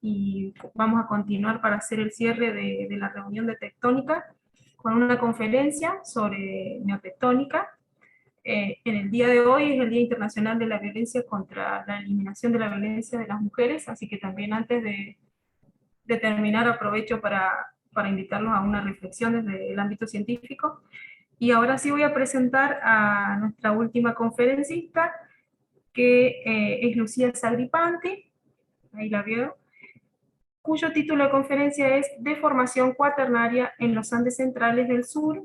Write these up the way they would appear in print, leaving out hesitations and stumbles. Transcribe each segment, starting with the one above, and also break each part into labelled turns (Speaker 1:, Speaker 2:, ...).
Speaker 1: y vamos a continuar para hacer el cierre de la reunión de tectónica con una conferencia sobre neotectónica. En el día de hoy es el Día Internacional de la Violencia contra la Eliminación de la Violencia de las Mujeres, así que también antes de terminar aprovecho para invitarlos a una reflexión desde el ámbito científico. Y ahora sí voy a presentar a nuestra última conferencista, que es Lucía Sagripanti, ahí la veo, cuyo título de conferencia es Deformación cuaternaria en los Andes Centrales del Sur,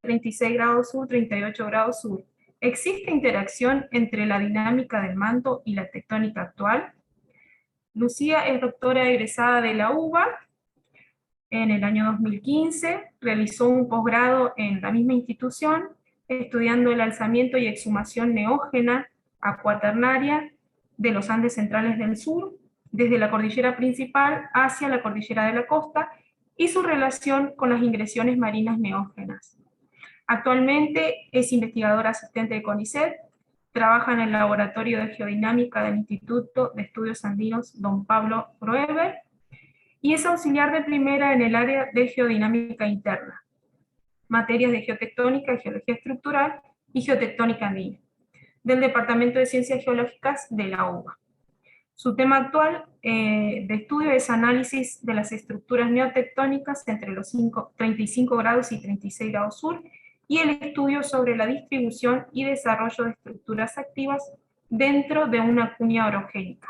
Speaker 1: 36 grados sur, 38 grados sur. ¿Existe interacción entre la dinámica del manto y la tectónica actual? Lucía es doctora egresada de la UBA en el año 2015, realizó un posgrado en la misma institución, estudiando el alzamiento y exhumación neógena acuaternaria de los Andes Centrales del Sur, desde la cordillera principal hacia la cordillera de la costa, y su relación con las ingresiones marinas neógenas. Actualmente es investigadora asistente de CONICET, trabaja en el Laboratorio de Geodinámica del Instituto de Estudios Andinos Don Pablo Broeber, y es auxiliar de primera en el área de geodinámica interna, materias de geotectónica y geología estructural y geotectónica andina, del Departamento de Ciencias Geológicas de la UBA. Su tema actual de estudio es análisis de las estructuras neotectónicas entre los 35 grados y 36 grados sur, y el estudio sobre la distribución y desarrollo de estructuras activas dentro de una cuña orogénica.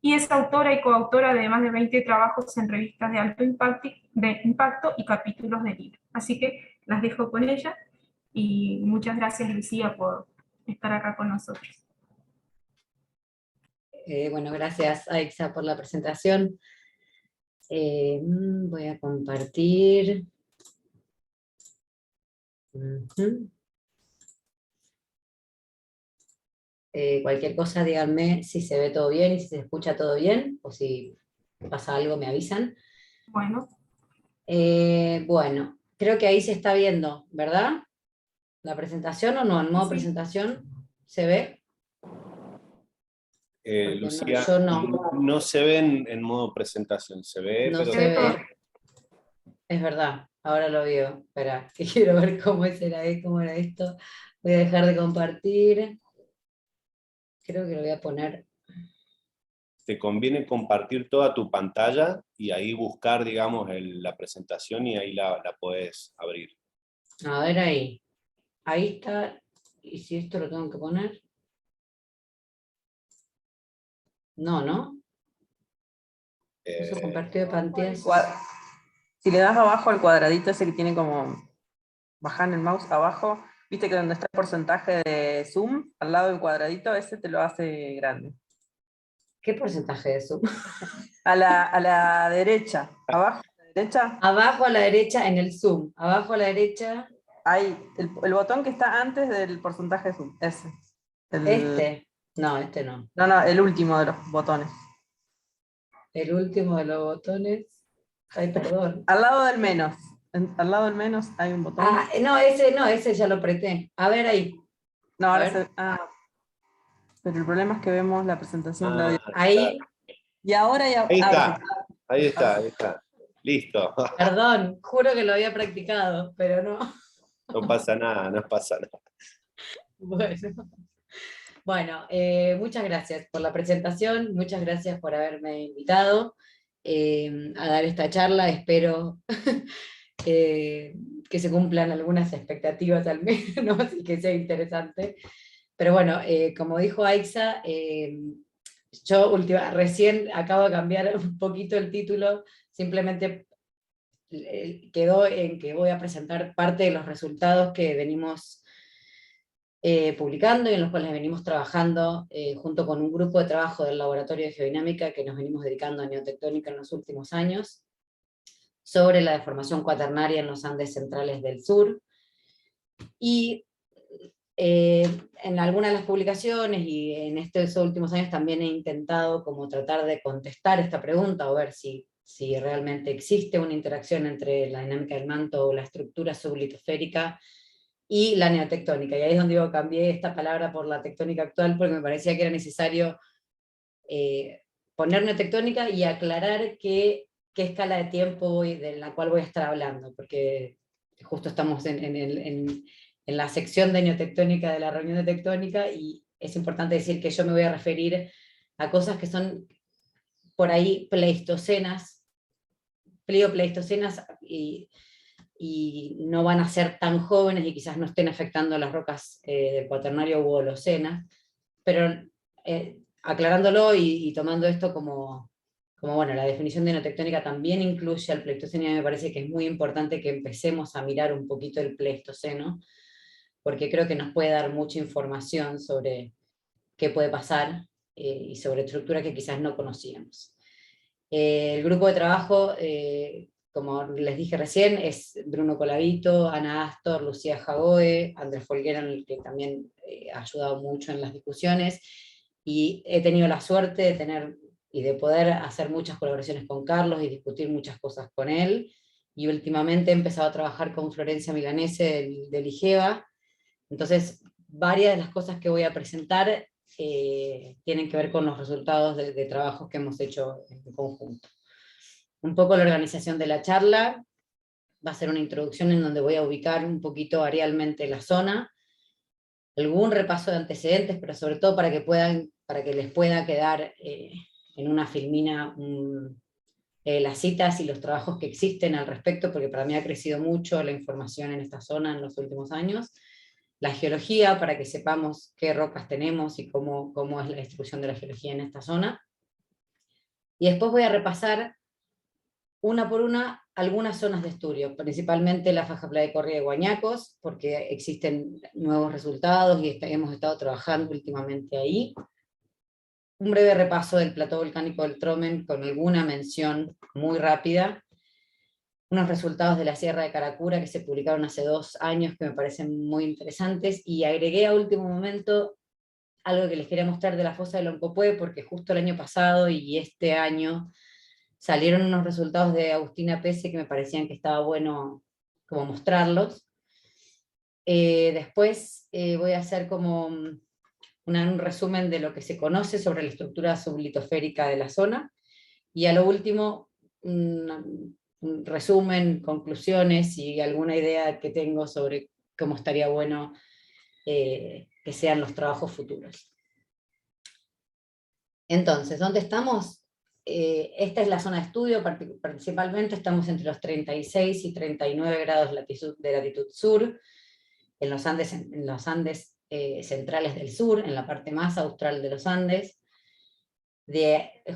Speaker 1: Y es autora y coautora de más de 20 trabajos en revistas de alto impacto y capítulos de libros. Así que las dejo con ella, y muchas gracias, Lucía, por estar acá con nosotros.
Speaker 2: Bueno, gracias, Aixa, por la presentación. Voy a compartir. Cualquier cosa díganme si se ve todo bien y si se escucha todo bien, o si pasa algo me avisan.
Speaker 1: Bueno.
Speaker 2: Bueno, creo que ahí se está viendo, ¿verdad? ¿La presentación o no? ¿En modo presentación se ve?
Speaker 3: Lucía,
Speaker 2: yo no.
Speaker 3: No se ve en modo presentación, se ve,
Speaker 2: No
Speaker 3: pero...
Speaker 2: se ve. Es verdad, ahora lo veo. Espera, que quiero ver cómo era esto. Voy a dejar de compartir. Creo que lo voy a poner.
Speaker 3: Te conviene compartir toda tu pantalla y ahí buscar, digamos, la presentación, y ahí la podés abrir.
Speaker 2: A ver ahí. Ahí está. ¿Y si esto lo tengo que poner? No, ¿no? Uso compartido de pantalla.
Speaker 4: Si le das abajo al cuadradito ese que tiene como... Bajar el mouse abajo, viste que donde está el porcentaje de zoom, al lado del cuadradito, ese te lo hace grande.
Speaker 2: ¿Qué porcentaje de zoom?
Speaker 4: A la derecha, abajo a la derecha.
Speaker 2: Abajo a la derecha en el zoom, abajo a la derecha.
Speaker 4: Ahí, el botón que está antes del porcentaje de zoom, ese.
Speaker 2: Este. No, este no.
Speaker 4: No, el último de los botones.
Speaker 2: El último de los botones. Ay, perdón.
Speaker 4: Al lado del menos. Al lado del menos hay un botón.
Speaker 2: Ah, no, ese ya lo apreté. A ver ahí.
Speaker 4: No, ahora se... pero el problema es que vemos la presentación.
Speaker 2: Ahí.
Speaker 4: Y ahora ya...
Speaker 3: Ahí está. Listo.
Speaker 2: Perdón, juro que lo había practicado, pero no.
Speaker 3: No pasa nada.
Speaker 2: Bueno, muchas gracias por la presentación, muchas gracias por haberme invitado a dar esta charla. Espero que se cumplan algunas expectativas al menos y que sea interesante. Pero bueno, como dijo Aixa, yo recién acabo de cambiar un poquito el título, simplemente quedó en que voy a presentar parte de los resultados que venimos publicando y en los cuales venimos trabajando junto con un grupo de trabajo del Laboratorio de Geodinámica que nos venimos dedicando a neotectónica en los últimos años, sobre la deformación cuaternaria en los Andes Centrales del Sur. Y en algunas de las publicaciones y en estos últimos años también he intentado como tratar de contestar esta pregunta, o ver si realmente existe una interacción entre la dinámica del manto o la estructura sublitosférica y la neotectónica. Y ahí es donde yo cambié esta palabra por la tectónica actual, porque me parecía que era necesario poner neotectónica y aclarar qué escala de tiempo de la cual voy a estar hablando, porque justo estamos en la sección de neotectónica de la reunión de tectónica, y es importante decir que yo me voy a referir a cosas que son por ahí pleistocenas, pliopleistocenas, y no van a ser tan jóvenes y quizás no estén afectando las rocas del Cuaternario u Holocena, pero aclarándolo y tomando esto como bueno, la definición de neotectónica también incluye al Pleistoceno, y me parece que es muy importante que empecemos a mirar un poquito el Pleistoceno, porque creo que nos puede dar mucha información sobre qué puede pasar y sobre estructuras que quizás no conocíamos. El grupo de trabajo, como les dije recién, es Bruno Colavito, Ana Astor, Lucía Jagoe, Andrés Folgueran, que también ha ayudado mucho en las discusiones, y he tenido la suerte de tener y de poder hacer muchas colaboraciones con Carlos y discutir muchas cosas con él, y últimamente he empezado a trabajar con Florencia Milanese del IGEVA. Entonces, varias de las cosas que voy a presentar tienen que ver con los resultados de trabajos que hemos hecho en conjunto. Un poco la organización de la charla: va a ser una introducción en donde voy a ubicar un poquito arealmente la zona, algún repaso de antecedentes, pero sobre todo para que les pueda quedar en una filmina las citas y los trabajos que existen al respecto, porque para mí ha crecido mucho la información en esta zona en los últimos años. La geología, para que sepamos qué rocas tenemos y cómo es la distribución de la geología en esta zona. Y después voy a repasar una por una algunas zonas de estudio, principalmente la faja playa de Corría de Guañacos, porque existen nuevos resultados y hemos estado trabajando últimamente ahí. Un breve repaso del plató volcánico del Tromen con alguna mención muy rápida. Unos resultados de la Sierra de Caracura que se publicaron hace 2 años que me parecen muy interesantes, y agregué a último momento algo que les quería mostrar de la fosa de Loncopué, porque justo el año pasado y este año salieron unos resultados de Agustina Pese que me parecían que estaba bueno como mostrarlos. Después voy a hacer como un resumen de lo que se conoce sobre la estructura sublitosférica de la zona, y a lo último un resumen, conclusiones y alguna idea que tengo sobre cómo estaría bueno que sean los trabajos futuros. Entonces, ¿dónde estamos? Esta es la zona de estudio, principalmente estamos entre los 36 y 39 grados de latitud sur, en los Andes centrales del sur, en la parte más austral de los Andes,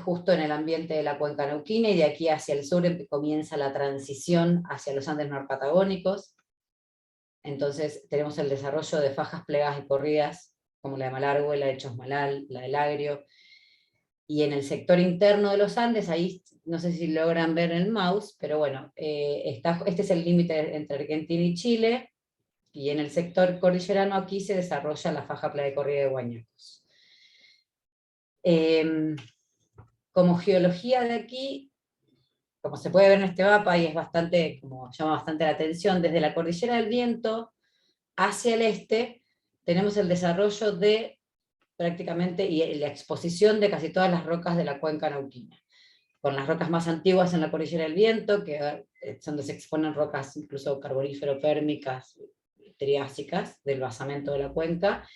Speaker 2: justo en el ambiente de la cuenca neuquina, y de aquí hacia el sur comienza la transición hacia los Andes norpatagónicos. Entonces tenemos el desarrollo de fajas plegadas y corridas, como la de Malargüe, la de Chosmalal, la del Agrio, y en el sector interno de los Andes, ahí no sé si logran ver en el mouse, pero bueno, este es el límite entre Argentina y Chile, y en el sector cordillerano aquí se desarrolla la faja playa de Corría de Guañacos. Como geología de aquí, como se puede ver en este mapa, y es llama bastante la atención, desde la Cordillera del Viento hacia el este, tenemos el desarrollo de prácticamente, y la exposición de casi todas las rocas de la cuenca neuquina, con las rocas más antiguas en la Cordillera del Viento, que es donde se exponen rocas incluso carbonífero-pérmicas, triásicas, del basamento de la cuenca,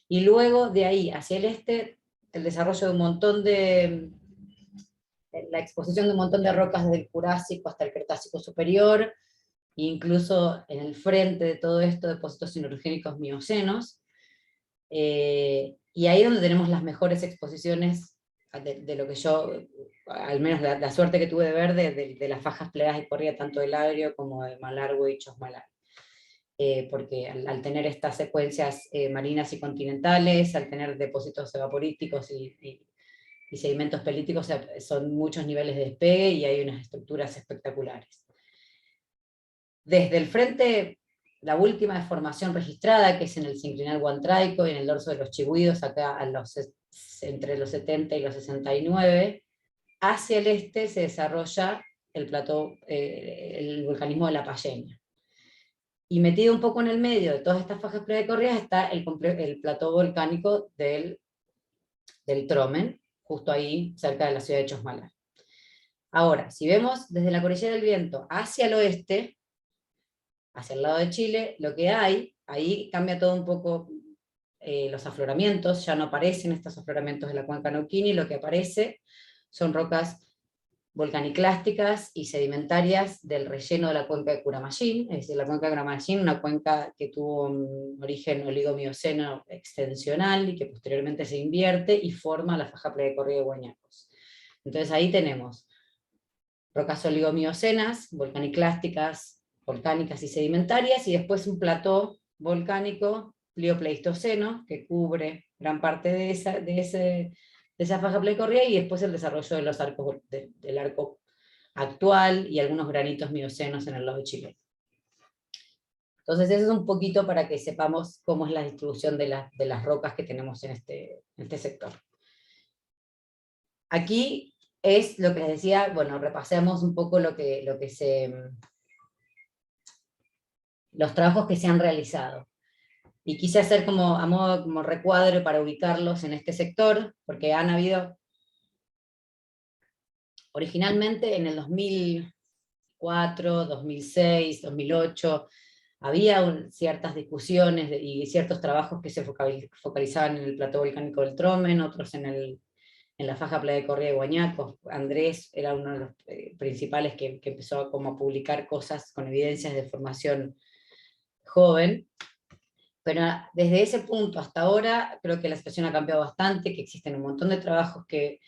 Speaker 2: y luego de ahí hacia el este, el desarrollo de un montón la exposición de un montón de rocas desde el Jurásico hasta el Cretácico superior, e incluso en el frente de todo esto, depósitos sinergénicos miocenos, y ahí es donde tenemos las mejores exposiciones de lo que yo, al menos la suerte que tuve de ver de las fajas plegadas y corridas, tanto del Agrio como de Malargüe y Chosmalal. Porque al tener estas secuencias marinas y continentales, al tener depósitos evaporíticos y sedimentos pelíticos, son muchos niveles de despegue y hay unas estructuras espectaculares. Desde el frente, la última deformación registrada, que es en el sinclinal guantraico y en el dorso de los Chigüidos, acá entre los 70 y los 69, hacia el este se desarrolla el plató, el volcanismo de la Payeña. Y metido un poco en el medio de todas estas fajas precorridas está el plató volcánico del Tromen, justo ahí, cerca de la ciudad de Chosmalal. Ahora, si vemos desde la cordillera del Viento hacia el oeste, hacia el lado de Chile, lo que hay, ahí cambia todo un poco los afloramientos, ya no aparecen estos afloramientos de la cuenca Neuquén, y lo que aparece son rocas volcaniclásticas y sedimentarias del relleno de la cuenca de Curamallín, es decir, la cuenca de Curamallín, una cuenca que tuvo un origen oligomioceno extensional y que posteriormente se invierte y forma la faja plebecorria de Guañacos. Entonces ahí tenemos rocas oligomiocenas, volcaniclásticas, volcánicas y sedimentarias, y después un plató volcánico pliopleistoceno que cubre gran parte de esa faja plebecorria, y después el desarrollo de los arcos, del arco actual y algunos granitos miocenos en el lado chileno. Entonces eso es un poquito para que sepamos cómo es la distribución de las rocas que tenemos en este sector. Aquí es lo que les decía, bueno, repasemos un poco los trabajos que se han realizado. Y quise hacer como a modo como recuadro para ubicarlos en este sector, porque han habido, originalmente en el 2004, 2006, 2008, había ciertas discusiones y ciertos trabajos que se focalizaban en el plató volcánico del Tromen, otros en la faja plebecorria de Guañacos. Andrés era uno de los principales que empezó como a publicar cosas con evidencias de formación joven. Pero desde ese punto hasta ahora creo que la situación ha cambiado bastante, que existen un montón de trabajos que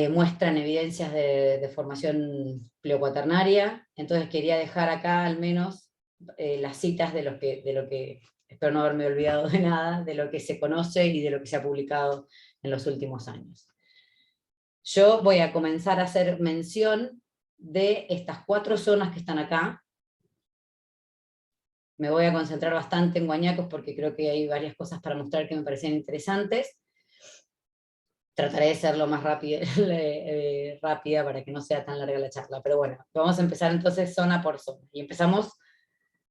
Speaker 2: muestran evidencias de formación pleocuaternaria. Entonces quería dejar acá al menos las citas de lo que, espero no haberme olvidado de nada, de lo que se conoce y de lo que se ha publicado en los últimos años. Yo voy a comenzar a hacer mención de estas 4 zonas que están acá. Me voy a concentrar bastante en Guañacos porque creo que hay varias cosas para mostrar que me parecen interesantes. Trataré de ser lo más rápida para que no sea tan larga la charla, pero bueno, vamos a empezar entonces zona por zona. Y empezamos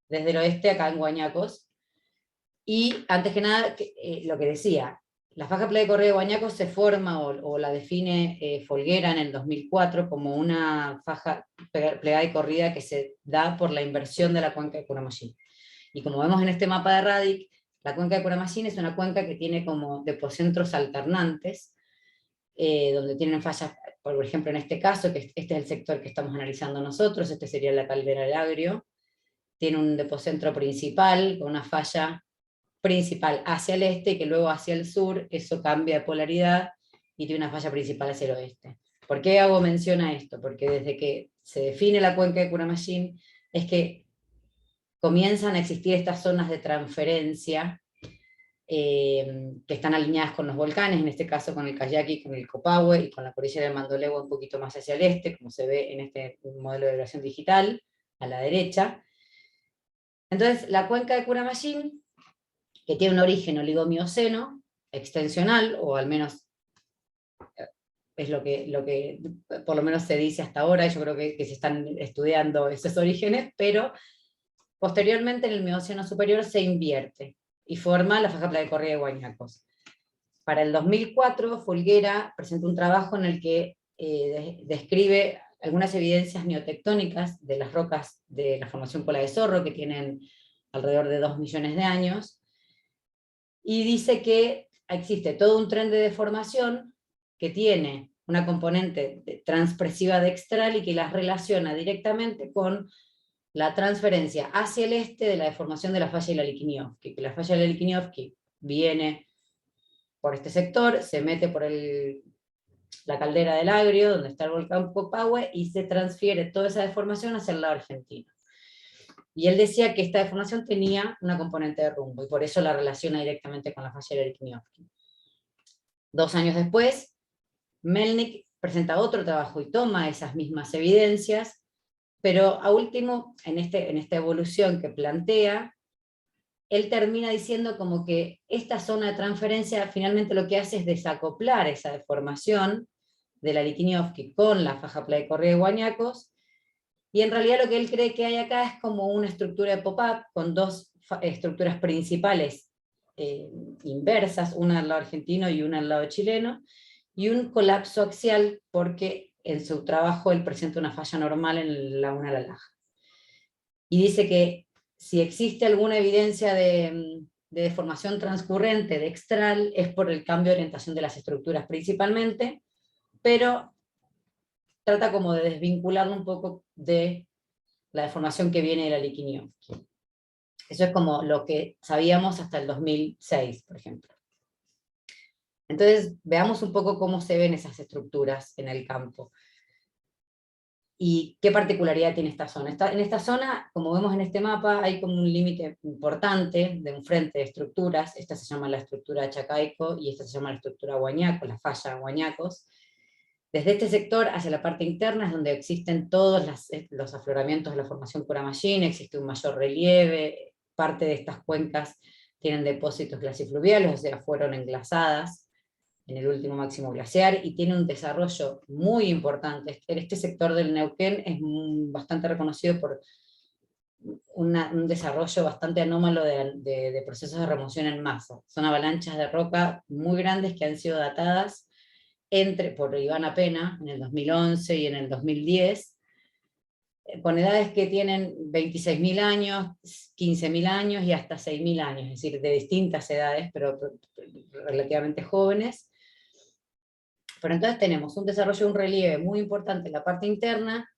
Speaker 2: desde el oeste, acá en Guañacos. Y antes que nada, lo que decía, la faja plebecorria de Guañacos se forma o la define Folguera en el 2004 como una faja plegada y corrida que se da por la inversión de la cuenca de Curamallín. Y como vemos en este mapa de Radic, la cuenca de Curamallín es una cuenca que tiene como depocentros alternantes, donde tienen fallas, por ejemplo en este caso, que este es el sector que estamos analizando nosotros, este sería la caldera del Agrio, tiene un depocentro principal, con una falla principal hacia el este, y que luego hacia el sur, eso cambia de polaridad, y tiene una falla principal hacia el oeste. ¿Por qué hago mención a esto? Porque desde que se define la cuenca de Curamallín, es que comienzan a existir estas zonas de transferencia, que están alineadas con los volcanes, en este caso con el Cayaqui, con el Copahue y con la cordillera del Mandolegua un poquito más hacia el este, como se ve en este modelo de elevación digital, a la derecha. Entonces, la cuenca de Curamallín, que tiene un origen oligomioceno, extensional, o al menos es lo que por lo menos se dice hasta ahora, y yo creo que se están estudiando esos orígenes, pero posteriormente en el Mioceno superior se invierte, y forma la faja plebecorria de Guañacos. Para el 2004, Folguera presentó un trabajo en el que describe algunas evidencias neotectónicas de las rocas de la formación Cola de Zorro, que tienen alrededor de 2 millones de años, y dice que existe todo un tren de deformación que tiene una componente transpresiva dextral y que las relaciona directamente con la transferencia hacia el este de la deformación de la falla de la Liquiñovsky, que la falla de la Liquiñovsky viene por este sector, se mete por la caldera del Agrio, donde está el volcán Copahue, y se transfiere toda esa deformación hacia el lado argentino. Y él decía que esta deformación tenía una componente de rumbo, y por eso la relaciona directamente con la falla de la Liquiñovsky. 2 años después, Melnik presenta otro trabajo y toma esas mismas evidencias, pero a último, en esta evolución que plantea, él termina diciendo como que esta zona de transferencia finalmente lo que hace es desacoplar esa deformación de la Liquiñovsky con la faja plebecorria de Guañacos, y en realidad lo que él cree que hay acá es como una estructura de pop-up con 2 estructuras principales inversas, una al lado argentino y una al lado chileno, y un colapso axial porque en su trabajo él presenta una falla normal en la Laguna La Laja. Y dice que si existe alguna evidencia de deformación transcurrente de extral es por el cambio de orientación de las estructuras principalmente, pero trata como de desvincularlo un poco de la deformación que viene de la Liquiñovsky. Eso es como lo que sabíamos hasta el 2006, por ejemplo. Entonces, veamos un poco cómo se ven esas estructuras en el campo. ¿Y qué particularidad tiene esta zona? En esta zona, como vemos en este mapa, hay como un límite importante de un frente de estructuras. Esta se llama la estructura Chacaico y esta se llama la estructura Huañaco, la falla Huañacos. Desde este sector hacia la parte interna es donde existen todos los afloramientos de la formación Curamallín, existe un mayor relieve, parte de estas cuencas tienen depósitos glasifluviales, o sea, fueron englasadas en el último máximo glaciar, y tiene un desarrollo muy importante. Este sector del Neuquén es bastante reconocido por un desarrollo bastante anómalo de procesos de remoción en masa. Son avalanchas de roca muy grandes que han sido datadas por Ivana Pena en el 2011 y en el 2010, con edades que tienen 26.000 años, 15.000 años y hasta 6.000 años, es decir, de distintas edades, pero relativamente jóvenes. Pero entonces tenemos un desarrollo de un relieve muy importante en la parte interna,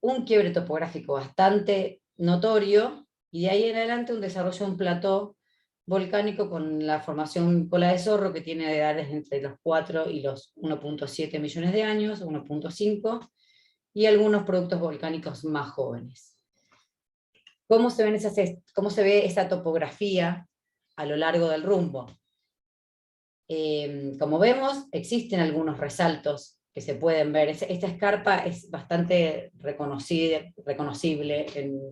Speaker 2: un quiebre topográfico bastante notorio, y de ahí en adelante un desarrollo de un plató volcánico con la formación Cola de Zorro, que tiene edades entre los 4 y los 1.7 millones de años, 1.5, y algunos productos volcánicos más jóvenes. ¿Cómo se ve esa topografía a lo largo del rumbo? Como vemos, existen algunos resaltos que se pueden ver. Esta escarpa es bastante reconocible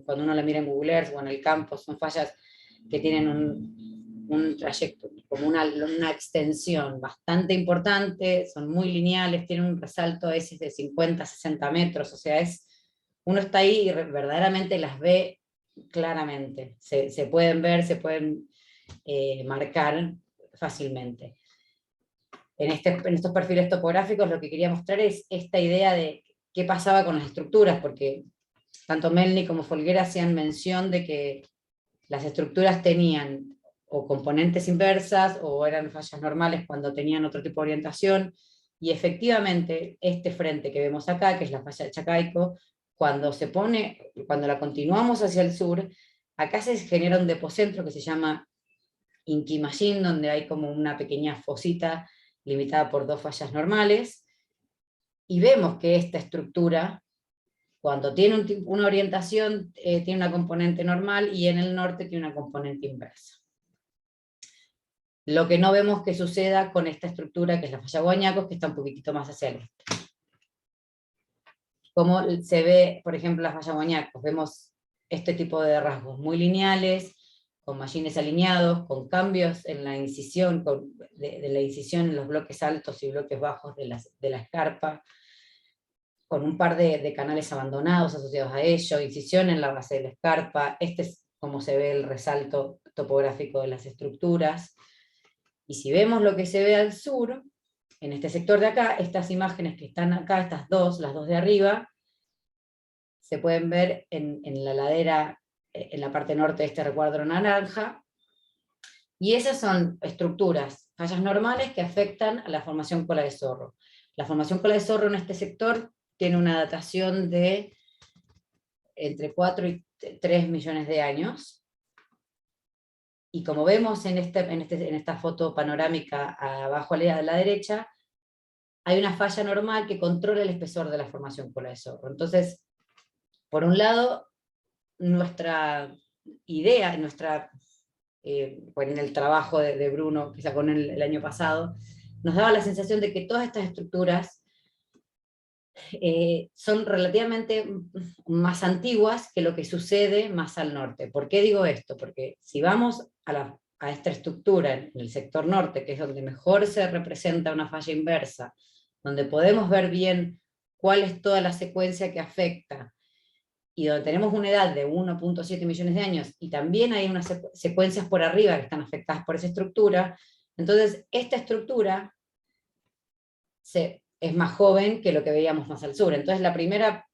Speaker 2: cuando uno la mira en Google Earth o en el campo. Son fallas que tienen un trayecto, como una extensión bastante importante, son muy lineales, tienen un resalto a veces de 50, 60 metros, o sea, uno está ahí y verdaderamente las ve claramente. Se pueden ver, se pueden marcar fácilmente. En estos perfiles topográficos lo que quería mostrar es esta idea de qué pasaba con las estructuras, porque tanto Melny como Folguera hacían mención de que las estructuras tenían o componentes inversas o eran fallas normales cuando tenían otro tipo de orientación, y efectivamente este frente que vemos acá, que es la falla de Chacaico, cuando la continuamos hacia el sur, acá se genera un depocentro que se llama Inquimallín, donde hay como una pequeña fosita limitada por 2 fallas normales, y vemos que esta estructura, cuando tiene una orientación, tiene una componente normal, y en el norte tiene una componente inversa. Lo que no vemos que suceda con esta estructura, que es la falla Huañacos, que está un poquitito más hacia el este. Como se ve, por ejemplo, la falla Huañacos, vemos este tipo de rasgos muy lineales, con mallines alineados, con cambios en la incisión, de la incisión en los bloques altos y bloques bajos de la escarpa, con un par de canales abandonados asociados a ello, incisión en la base de la escarpa. Este es como se ve el resalto topográfico de las estructuras. Y si vemos lo que se ve al sur, en este sector de acá, estas imágenes que están acá, las dos de arriba, se pueden ver en la ladera, en la parte norte de este recuadro naranja, y esas son estructuras, fallas normales que afectan a la formación Cola de Zorro. La formación Cola de Zorro en este sector tiene una datación de entre 4 y 3 millones de años, y como vemos en esta foto panorámica abajo a la derecha, hay una falla normal que controla el espesor de la formación Cola de Zorro. Entonces, por un lado, nuestra idea, en el trabajo de Bruno, que sacó el año pasado, nos daba la sensación de que todas estas estructuras son relativamente más antiguas que lo que sucede más al norte. ¿Por qué digo esto? Porque si vamos a esta estructura en el sector norte, que es donde mejor se representa una falla inversa, donde podemos ver bien cuál es toda la secuencia que afecta, y donde tenemos una edad de 1.7 millones de años, y también hay unas secuencias por arriba que están afectadas por esa estructura, entonces esta estructura es más joven que lo que veíamos más al sur. Entonces la primera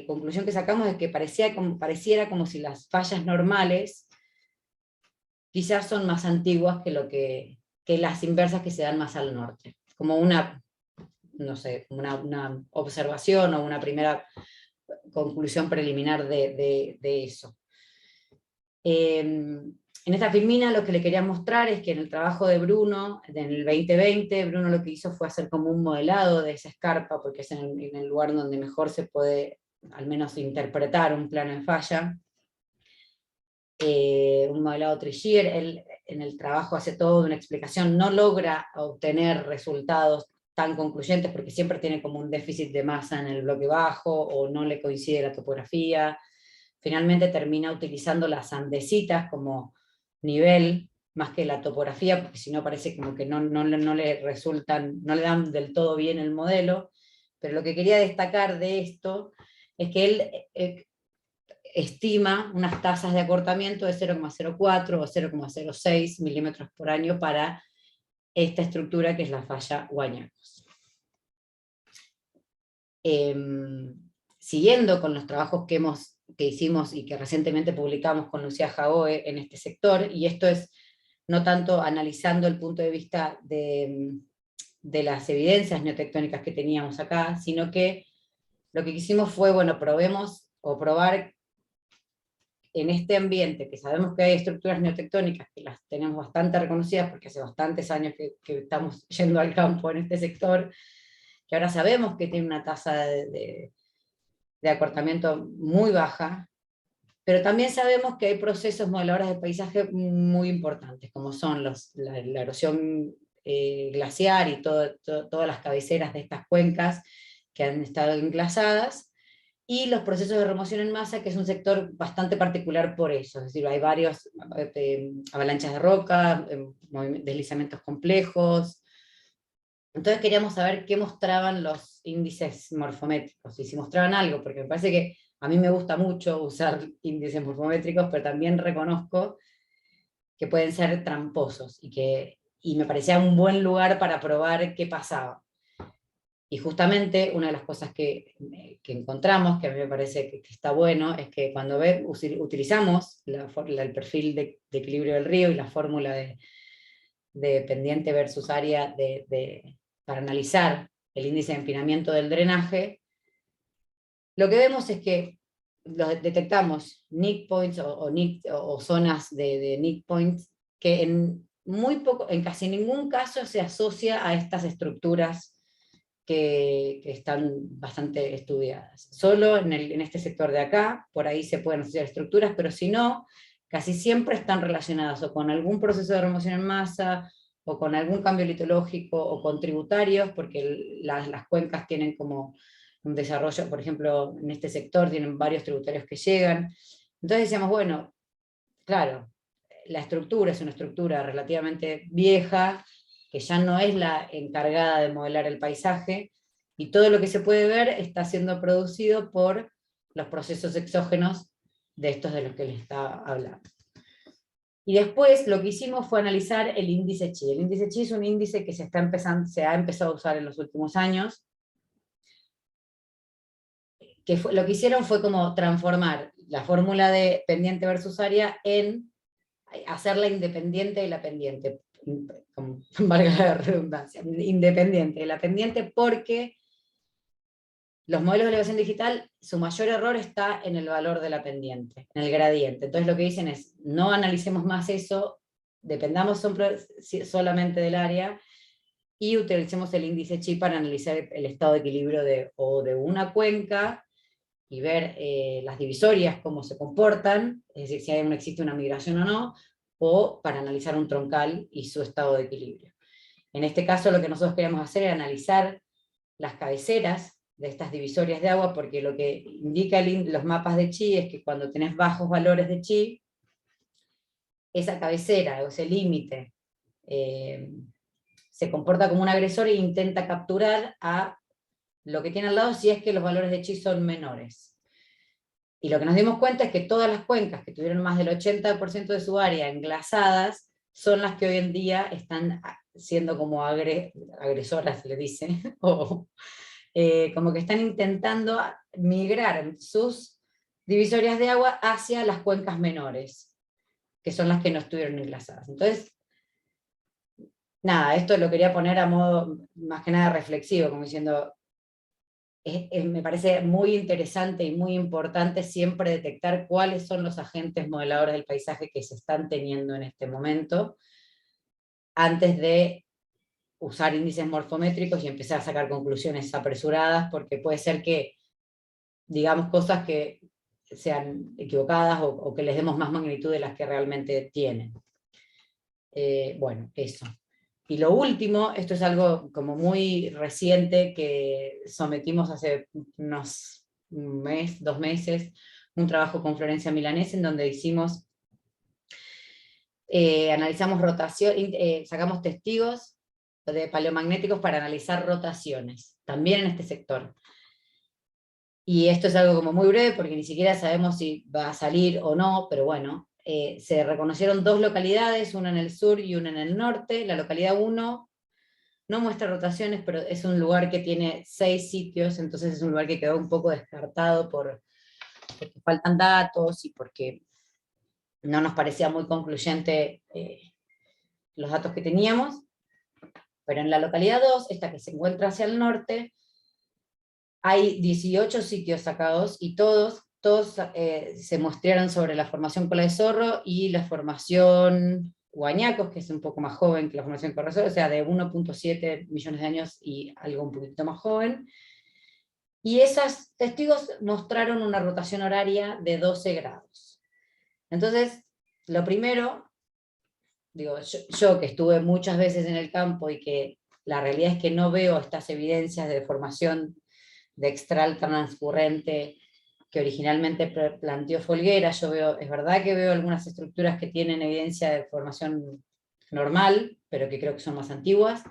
Speaker 2: conclusión que sacamos es que pareciera como si las fallas normales quizás son más antiguas que las inversas que se dan más al norte. Como una, no sé, una observación o una primera conclusión preliminar de eso. En esta filmina lo que le quería mostrar es que en el trabajo de Bruno, en el 2020, Bruno lo que hizo fue hacer como un modelado de esa escarpa, porque es en el lugar donde mejor se puede al menos interpretar un plano en falla. Un modelado Trigier, él en el trabajo hace toda una explicación, no logra obtener resultados tan concluyentes porque siempre tiene como un déficit de masa en el bloque bajo, o no le coincide la topografía. Finalmente termina utilizando las andesitas como nivel, más que la topografía, porque si no parece como que no le resultan, no le dan del todo bien el modelo. Pero lo que quería destacar de esto es que él estima unas tasas de acortamiento de 0,04 o 0,06 milímetros por año para esta estructura que es la falla Guañacos. Siguiendo con los trabajos que hicimos y que recientemente publicamos con Lucía Jagoe en este sector, y esto es no tanto analizando el punto de vista de las evidencias neotectónicas que teníamos acá, sino que lo que quisimos fue, bueno, probar en este ambiente, que sabemos que hay estructuras neotectónicas, que las tenemos bastante reconocidas, porque hace bastantes años que estamos yendo al campo en este sector, que ahora sabemos que tiene una tasa de acortamiento muy baja, pero también sabemos que hay procesos modeladores de paisaje muy importantes, como son la erosión glaciar y todas las cabeceras de estas cuencas que han estado englasadas, y los procesos de remoción en masa, que es un sector bastante particular por eso, es decir, hay varios avalanchas de roca, deslizamientos complejos. Entonces queríamos saber qué mostraban los índices morfométricos, y si mostraban algo, porque me parece que a mí me gusta mucho usar índices morfométricos, pero también reconozco que pueden ser tramposos, y me parecía un buen lugar para probar qué pasaba. Y justamente una de las cosas que encontramos, que a mí me parece que está bueno, es que cuando utilizamos el perfil de equilibrio del río y la fórmula de pendiente versus área para analizar el índice de empinamiento del drenaje, lo que vemos es que detectamos nick points o zonas de nick points que en casi ningún caso se asocia a estas estructuras que están bastante estudiadas. Solo en este sector de acá, por ahí se pueden asociar estructuras, pero si no, casi siempre están relacionadas o con algún proceso de remoción en masa, o con algún cambio litológico, o con tributarios, porque las cuencas tienen como un desarrollo, por ejemplo, en este sector tienen varios tributarios que llegan. Entonces decíamos, bueno, claro, la estructura es una estructura relativamente vieja, que ya no es la encargada de modelar el paisaje, y todo lo que se puede ver está siendo producido por los procesos exógenos de estos de los que les estaba hablando. Y después lo que hicimos fue analizar el índice Chi. El índice Chi es un índice que se ha empezado a usar en los últimos años, lo que hicieron fue como transformar la fórmula de pendiente versus área en hacerla independiente de la pendiente, valga la redundancia, independiente de la pendiente, porque los modelos de elevación digital, su mayor error está en el valor de la pendiente, en el gradiente. Entonces lo que dicen es, no analicemos más eso, dependamos solamente del área, y utilicemos el índice Chi para analizar el estado de equilibrio de una cuenca, y ver las divisorias, cómo se comportan, es decir, si existe una migración o no, o para analizar un troncal y su estado de equilibrio. En este caso lo que nosotros queríamos hacer era analizar las cabeceras de estas divisorias de agua, porque lo que indica los mapas de Chi es que cuando tenés bajos valores de Chi, esa cabecera o ese límite se comporta como un agresor e intenta capturar a lo que tiene al lado si es que los valores de Chi son menores. Y lo que nos dimos cuenta es que todas las cuencas que tuvieron más del 80% de su área englasadas son las que hoy en día siendo como agresoras, le dice, o como que están intentando migrar sus divisorias de agua hacia las cuencas menores, que son las que no estuvieron enlazadas. Entonces, nada, esto lo quería poner a modo más que nada reflexivo, como diciendo, me parece muy interesante y muy importante siempre detectar cuáles son los agentes modeladores del paisaje que se están teniendo en este momento, antes de usar índices morfométricos y empezar a sacar conclusiones apresuradas, porque puede ser que digamos cosas que sean equivocadas o que les demos más magnitud de las que realmente tienen. Bueno, eso. Y lo último, esto es algo como muy reciente que sometimos hace unos 2 meses, un trabajo con Florencia Milanés en donde hicimos, analizamos rotación, sacamos testigos de paleomagnéticos para analizar rotaciones, también en este sector. Y esto es algo como muy breve porque ni siquiera sabemos si va a salir o no, pero bueno, se reconocieron 2 localidades, una en el sur y una en el norte. La localidad 1 no muestra rotaciones, pero es un lugar que tiene 6 sitios, entonces es un lugar que quedó un poco descartado porque faltan datos y porque no nos parecía muy concluyente los datos que teníamos. Pero en la localidad 2, esta que se encuentra hacia el norte, hay 18 sitios sacados y todos se muestrearon sobre la formación Cola de Zorro y la formación Huañacos, que es un poco más joven que la formación Cola de Zorro, o sea, de 1.7 millones de años y algo un poquito más joven. Y esos testigos mostraron una rotación horaria de 12 grados. Entonces, lo primero, digo, yo que estuve muchas veces en el campo y que la realidad es que no veo estas evidencias de formación de extral transcurrente que originalmente planteó Folguera. Yo veo, es verdad que veo algunas estructuras que tienen evidencia de formación normal, pero que creo que son más antiguas,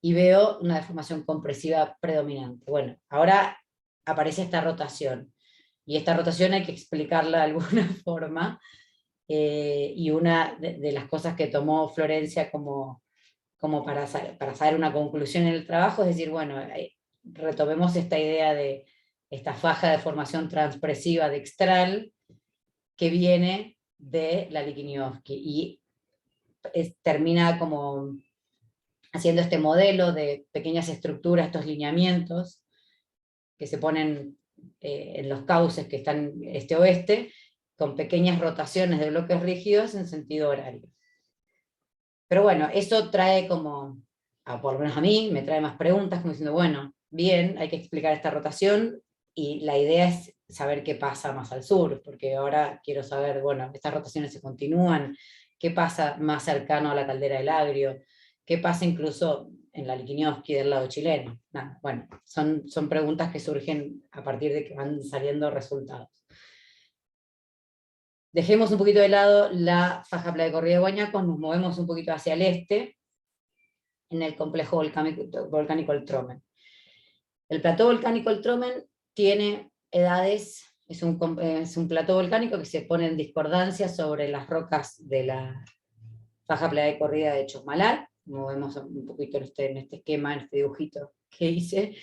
Speaker 2: y veo una deformación compresiva predominante. Bueno, ahora aparece esta rotación, y esta rotación hay que explicarla de alguna forma, y una de las cosas que tomó Florencia como para saber una conclusión en el trabajo, es decir, bueno, retomemos esta idea de esta faja de formación transpresiva de extral que viene de la Liquiñovsky, y termina como haciendo este modelo de pequeñas estructuras, estos lineamientos que se ponen en los cauces que están este-oeste, con pequeñas rotaciones de bloques rígidos en sentido horario. Pero bueno, eso trae como, por lo menos a mí, me trae más preguntas, como diciendo, bueno, bien, hay que explicar esta rotación, y la idea es saber qué pasa más al sur, porque ahora quiero saber, bueno, estas rotaciones se continúan, qué pasa más cercano a la caldera del Agrio, qué pasa incluso en la Liquiñovsky del lado chileno. Nada, bueno, son preguntas que surgen a partir de que van saliendo resultados. Dejemos un poquito de lado la faja playa de corrida de Huañacos, nos movemos un poquito hacia el este, en el complejo volcánico El Tromen. El plató volcánico El Tromen tiene edades, es un plató volcánico que se pone en discordancia sobre las rocas de la faja playa de corrida de Chosmalal, como vemos un poquito en este esquema, en este dibujito que hice.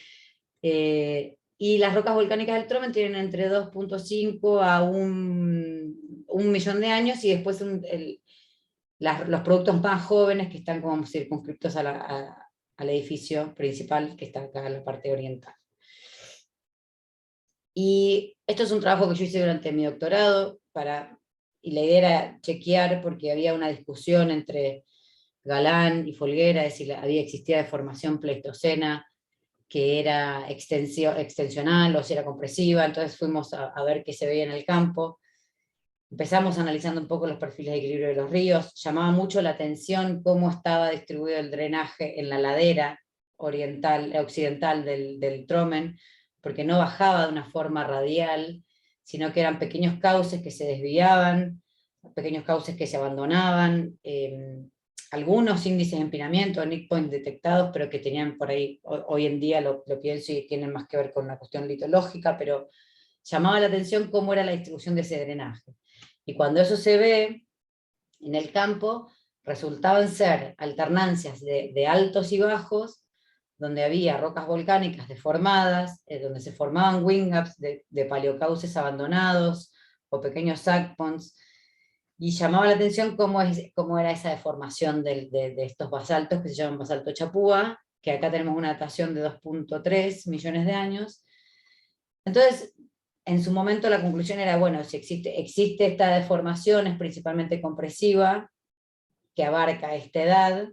Speaker 2: Y las rocas volcánicas del Tromen tienen entre 2.5 a 1 millón de años, y después los productos más jóvenes que están como circunscriptos al edificio principal que está acá en la parte oriental. Y esto es un trabajo que yo hice durante mi doctorado, y la idea era chequear, porque había una discusión entre Galán y Folguera de si existía deformación pleistocena que era extensional o si era compresiva. Entonces fuimos a ver qué se veía en el campo. Empezamos analizando un poco los perfiles de equilibrio de los ríos. Llamaba mucho la atención cómo estaba distribuido el drenaje en la ladera occidental del Tromen, porque no bajaba de una forma radial, sino que eran pequeños cauces que se desviaban, pequeños cauces que se abandonaban, algunos índices de empinamiento, nick point detectados, pero que tenían por ahí, hoy en día lo pienso y tienen más que ver con una cuestión litológica, pero llamaba la atención cómo era la distribución de ese drenaje. Y cuando eso se ve en el campo, resultaban ser alternancias de altos y bajos, donde había rocas volcánicas deformadas, donde se formaban wing-ups de paleocauces abandonados, o pequeños sac-ponds, y llamaba la atención cómo era esa deformación de estos basaltos, que se llaman basalto Chapúa, que acá tenemos una datación de 2.3 millones de años. Entonces, en su momento la conclusión era, bueno, si existe esta deformación, es principalmente compresiva, que abarca esta edad,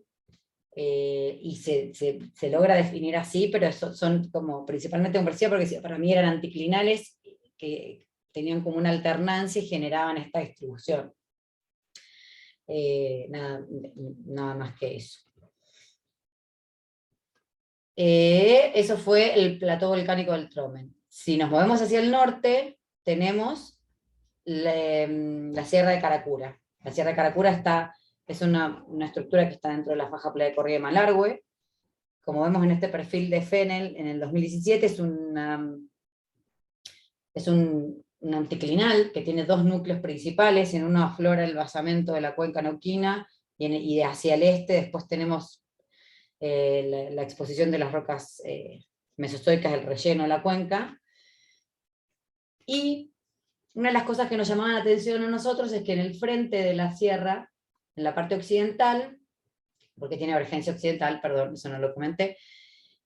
Speaker 2: y se logra definir así, pero son como principalmente compresivas, porque para mí eran anticlinales, que tenían como una alternancia y generaban esta distribución. Nada más que eso. Eso fue el plató volcánico del Tromen. Si nos movemos hacia el norte, tenemos la Sierra de Caracura. La Sierra de Caracura es una estructura que está dentro de la faja playa de Corrientes de Malargüe. Como vemos en este perfil de Fennell, en el 2017 es un anticlinal que tiene dos núcleos principales, en uno aflora el basamento de la cuenca neuquina, y hacia el este después tenemos la exposición de las rocas mesozoicas del relleno de la cuenca. Y una de las cosas que nos llamaban la atención a nosotros es que en el frente de la sierra, en la parte occidental, porque tiene vergencia occidental, perdón, eso no lo comenté,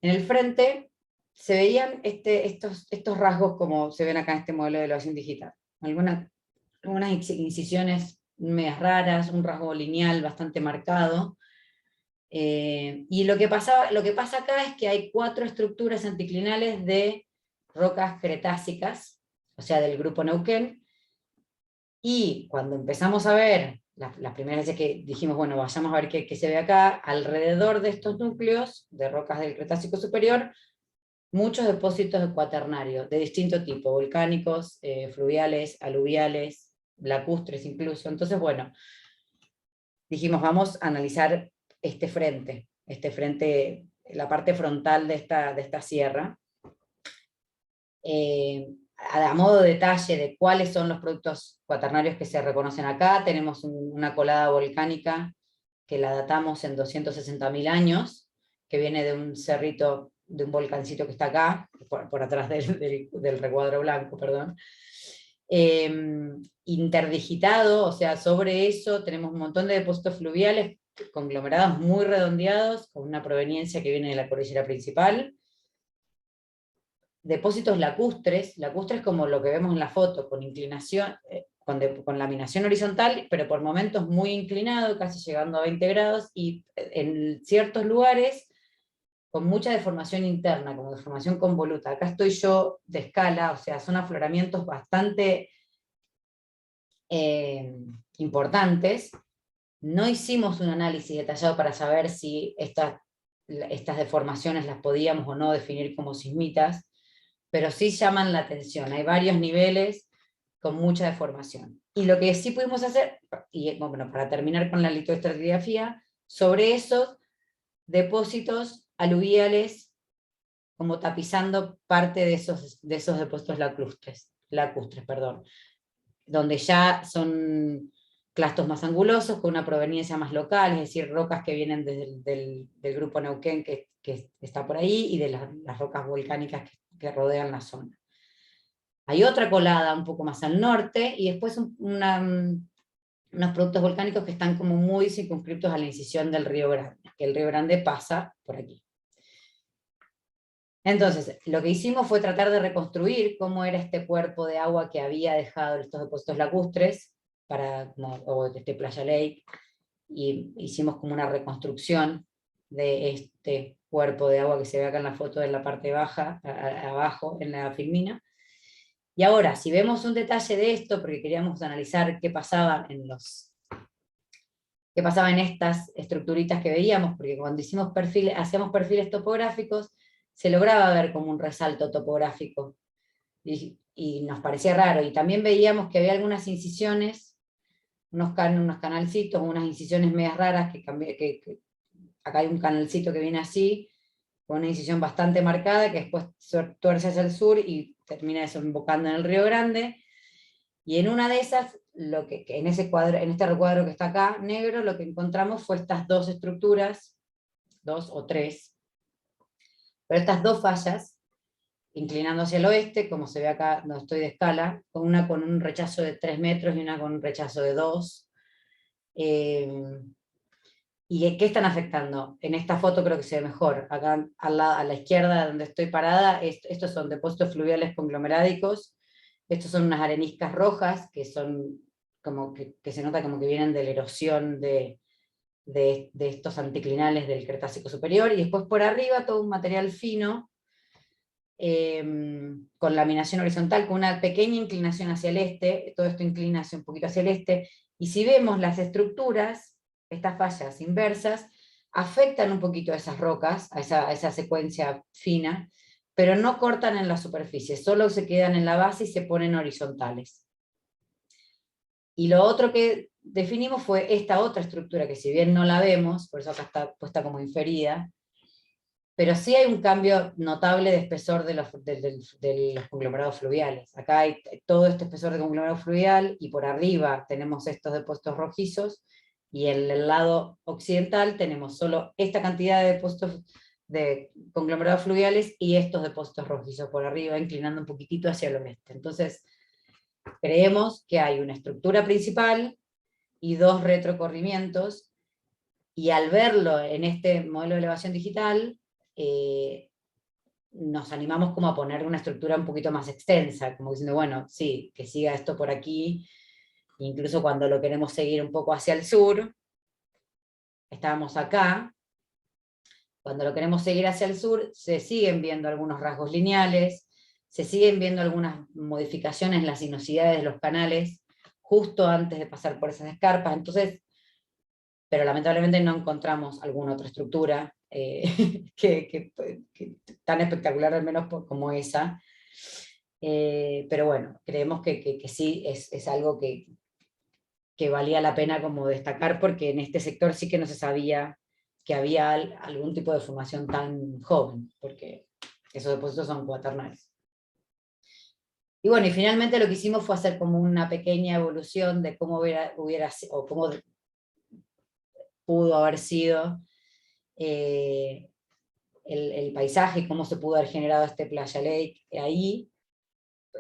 Speaker 2: en el frente se veían estos rasgos como se ven acá en este modelo de elevación digital. Algunas incisiones medias raras, un rasgo lineal bastante marcado. Y lo que pasa acá es que hay 4 estructuras anticlinales de rocas cretácicas, o sea, del grupo Neuquén, y cuando empezamos a ver, las primeras veces que dijimos, bueno, vayamos a ver qué se ve acá, alrededor de estos núcleos de rocas del Cretácico superior, muchos depósitos cuaternarios, de distinto tipo, volcánicos, fluviales, aluviales, lacustres incluso. Entonces, bueno, dijimos, vamos a analizar este frente, la parte frontal de esta sierra. A modo de detalle de cuáles son los productos cuaternarios que se reconocen acá, tenemos una colada volcánica que la datamos en 260.000 años, que viene de un cerrito, de un volcancito que está acá, por atrás del recuadro blanco, perdón. Interdigitado, o sea, sobre eso tenemos un montón de depósitos fluviales, conglomerados muy redondeados, con una proveniencia que viene de la cordillera principal. Depósitos lacustres como lo que vemos en la foto, con inclinación, con laminación horizontal, pero por momentos muy inclinado, casi llegando a 20 grados, y en ciertos lugares con mucha deformación interna, como deformación convoluta. Acá estoy yo de escala, o sea, son afloramientos bastante importantes. No hicimos un análisis detallado para saber si estas deformaciones las podíamos o no definir como sismitas, pero sí llaman la atención. Hay varios niveles con mucha deformación. Y lo que sí pudimos hacer, y bueno, para terminar con la litoestratigrafía, sobre esos depósitos aluviales, como tapizando parte de esos depósitos lacustres, donde ya son clastos más angulosos, con una proveniencia más local, es decir, rocas que vienen del grupo Neuquén que está por ahí, y de las rocas volcánicas que rodean la zona. Hay otra colada un poco más al norte, y después unos productos volcánicos que están como muy circunscriptos a la incisión del Río Grande, que el Río Grande pasa por aquí. Entonces, lo que hicimos fue tratar de reconstruir cómo era este cuerpo de agua que había dejado estos depósitos lacustres, o este Playa Lake, y hicimos como una reconstrucción de este cuerpo de agua que se ve acá en la foto en la parte baja, abajo en la filmina. Y ahora, si vemos un detalle de esto, porque queríamos analizar qué pasaba en estas estructuritas que veíamos, porque cuando hacíamos perfiles topográficos, se lograba ver como un resalto topográfico, y nos parecía raro, y también veíamos que había algunas incisiones, unos canalcitos, unas incisiones medias raras, que acá hay un canalcito que viene así, con una incisión bastante marcada, que después tuerce hacia el sur y termina desembocando en el Río Grande. Y en una de esas, en ese cuadro, en este recuadro que está acá, negro, lo que encontramos fue estas dos estructuras, 2 o 3, pero estas dos fallas, inclinando hacia el oeste, como se ve acá, no estoy de escala, con una con un rechazo de 3 metros y una con un rechazo de 2. ¿Y qué están afectando? En esta foto creo que se ve mejor. Acá a la izquierda donde estoy parada, estos son depósitos fluviales conglomerádicos. Estos son unas areniscas rojas, que son como que se nota como que vienen de la erosión de estos anticlinales del Cretácico superior. Y después por arriba todo un material fino, con laminación horizontal, con una pequeña inclinación hacia el este. Todo esto inclina hacia un poquito hacia el este. Y si vemos las estructuras, estas fallas inversas, afectan un poquito a esas rocas, a esa secuencia fina, pero no cortan en la superficie, solo se quedan en la base y se ponen horizontales. Y lo otro que definimos fue esta otra estructura, que si bien no la vemos, por eso acá está puesta como inferida, pero sí hay un cambio notable de espesor de los conglomerados fluviales. Acá hay todo este espesor de conglomerado fluvial, y por arriba tenemos estos depósitos rojizos, y en el lado occidental tenemos solo esta cantidad de depósitos de conglomerados fluviales y estos depósitos rojizos por arriba, inclinando un poquitito hacia el oeste. Entonces, creemos que hay una estructura principal y dos retrocorrimientos, y al verlo en este modelo de elevación digital, nos animamos como a poner una estructura un poquito más extensa, como diciendo, bueno, sí, que siga esto por aquí. Incluso cuando lo queremos seguir un poco hacia el sur, estábamos acá, cuando lo queremos seguir hacia el sur, se siguen viendo algunos rasgos lineales, se siguen viendo algunas modificaciones en las sinuosidades de los canales, justo antes de pasar por esas escarpas. Entonces, pero lamentablemente no encontramos alguna otra estructura que tan espectacular al menos como esa. Pero bueno, creemos que sí es algo que valía la pena como destacar, porque en este sector sí que no se sabía que había algún tipo de formación tan joven, porque esos depósitos son cuaternarios. Y bueno, y finalmente lo que hicimos fue hacer como una pequeña evolución de cómo o cómo pudo haber sido el paisaje, cómo se pudo haber generado este Playa Lake ahí,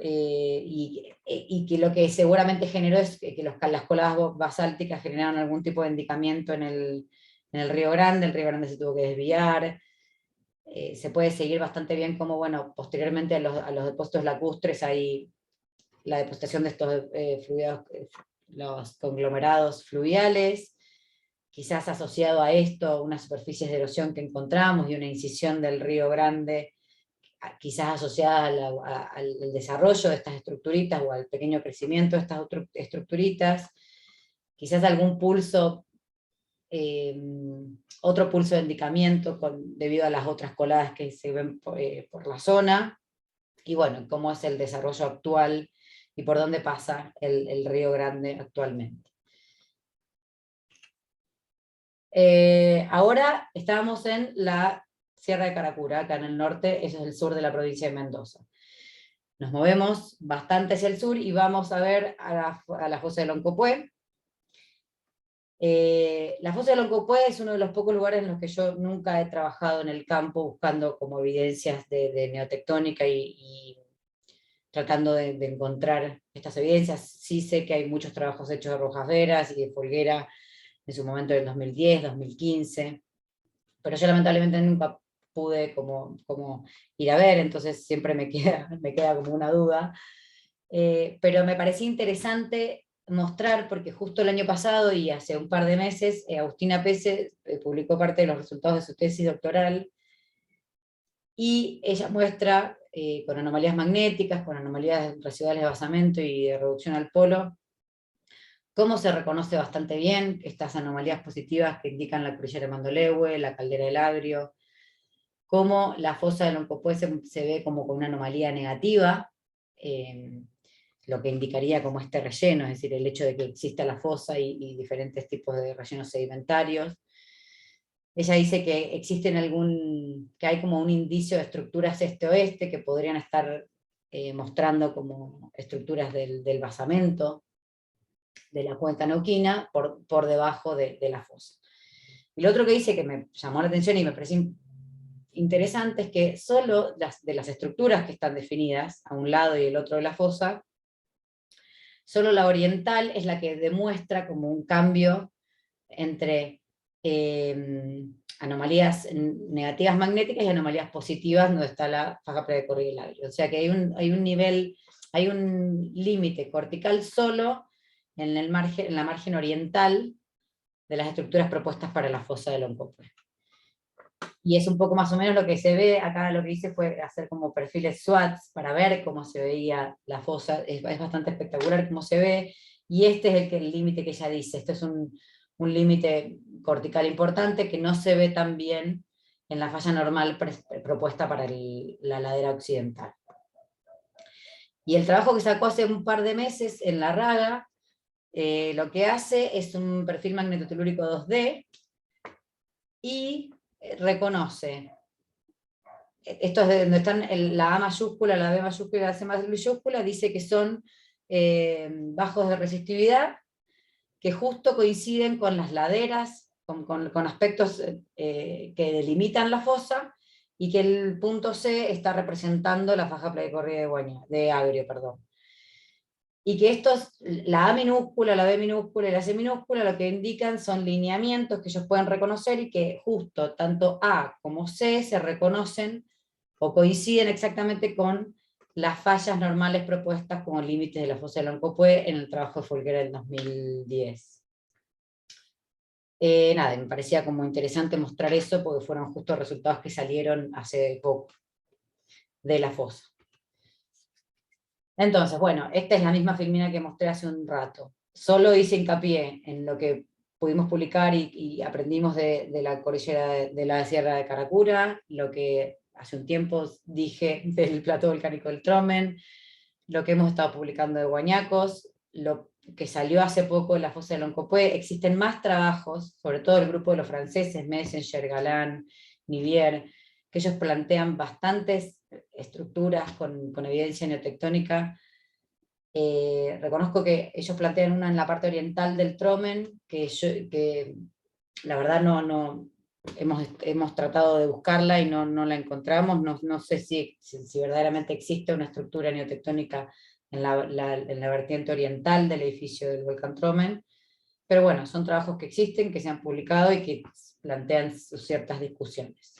Speaker 2: y que lo que seguramente generó es que las coladas basálticas generaron algún tipo de endicamiento en el Río Grande se tuvo que desviar. Se puede seguir bastante bien como, bueno, posteriormente a los depósitos lacustres hay la depositación de estos los conglomerados fluviales, quizás asociado a esto unas superficies de erosión que encontramos y una incisión del Río Grande, quizás asociada al desarrollo de estas estructuritas o al pequeño crecimiento de estas estructuritas, quizás algún pulso, otro pulso de endicamiento debido a las otras coladas que se ven por la zona, y bueno, cómo es el desarrollo actual y por dónde pasa el Río Grande actualmente. Ahora estábamos en la Sierra de Caracura, acá en el norte, eso es el sur de la provincia de Mendoza. Nos movemos bastante hacia el sur y vamos a ver a la fosa de Loncopué. La fosa de Loncopué es uno de los pocos lugares en los que yo nunca he trabajado en el campo buscando como evidencias de neotectónica y tratando de encontrar estas evidencias. Sí sé que hay muchos trabajos hechos de Rojas Veras y de Folguera en su momento del 2010, 2015, pero yo lamentablemente nunca pude como ir a ver, entonces siempre me queda como una duda. Pero me parecía interesante mostrar, porque justo el año pasado y hace un par de meses, Agustina Pese publicó parte de los resultados de su tesis doctoral, y ella muestra con anomalías magnéticas, con anomalías residuales de basamento y de reducción al polo, cómo se reconoce bastante bien estas anomalías positivas que indican la cordillera de Mandolehue, la caldera del Agrio, cómo la fosa de Loncopué se ve como con una anomalía negativa, lo que indicaría como este relleno, es decir, el hecho de que exista la fosa y diferentes tipos de rellenos sedimentarios. Ella dice que que hay como un indicio de estructuras este-oeste que podrían estar mostrando como estructuras del basamento de la cuenca neuquina por debajo de la fosa. Y lo otro que dice que me llamó la atención y me pareció interesante es que solo de las estructuras que están definidas, a un lado y el otro de la fosa, solo la oriental es la que demuestra como un cambio entre anomalías negativas magnéticas y anomalías positivas donde está la faja predecorrida y el agrio. O sea que hay un nivel, hay un límite cortical solo en la margen oriental de las estructuras propuestas para la fosa del Oncopue. Y es un poco más o menos lo que se ve, acá lo que hice fue hacer como perfiles SWATs para ver cómo se veía la fosa, es bastante espectacular cómo se ve, y este es el límite que ella dice, esto es un límite cortical importante que no se ve tan bien en la falla normal propuesta para la ladera occidental. Y el trabajo que sacó hace un par de meses en la Raga, lo que hace es un perfil magnetotelúrico 2D, y reconoce, esto es de donde están la A mayúscula, la B mayúscula y la C mayúscula, dice que son bajos de resistividad, que justo coinciden con las laderas, con aspectos que delimitan la fosa, y que el punto C está representando la faja predecorrida de agrio, perdón. Y que estos, la A minúscula, la B minúscula y la C minúscula, lo que indican son lineamientos que ellos pueden reconocer, y que justo tanto A como C se reconocen o coinciden exactamente con las fallas normales propuestas como límites de la fosa del Oncopue en el trabajo de Folguera del 2010. Nada, me parecía como interesante mostrar eso, porque fueron justo resultados que salieron hace poco de la fosa. Entonces, bueno, esta es la misma filmina que mostré hace un rato. Solo hice hincapié en lo que pudimos publicar y aprendimos de la cordillera de la Sierra de Caracura, lo que hace un tiempo dije del plató volcánico del Tromen, lo que hemos estado publicando de Guañacos, lo que salió hace poco en la fosa del Oncopue. Existen más trabajos, sobre todo el grupo de los franceses, Messenger, Galán, Nivier, que ellos plantean bastantes estructuras con evidencia neotectónica. Reconozco que ellos plantean una en la parte oriental del Tromen, que la verdad no hemos tratado de buscarla y no la encontramos, no sé si verdaderamente existe una estructura neotectónica en la vertiente oriental del edificio del volcán Tromen, pero bueno, son trabajos que existen, que se han publicado y que plantean ciertas discusiones.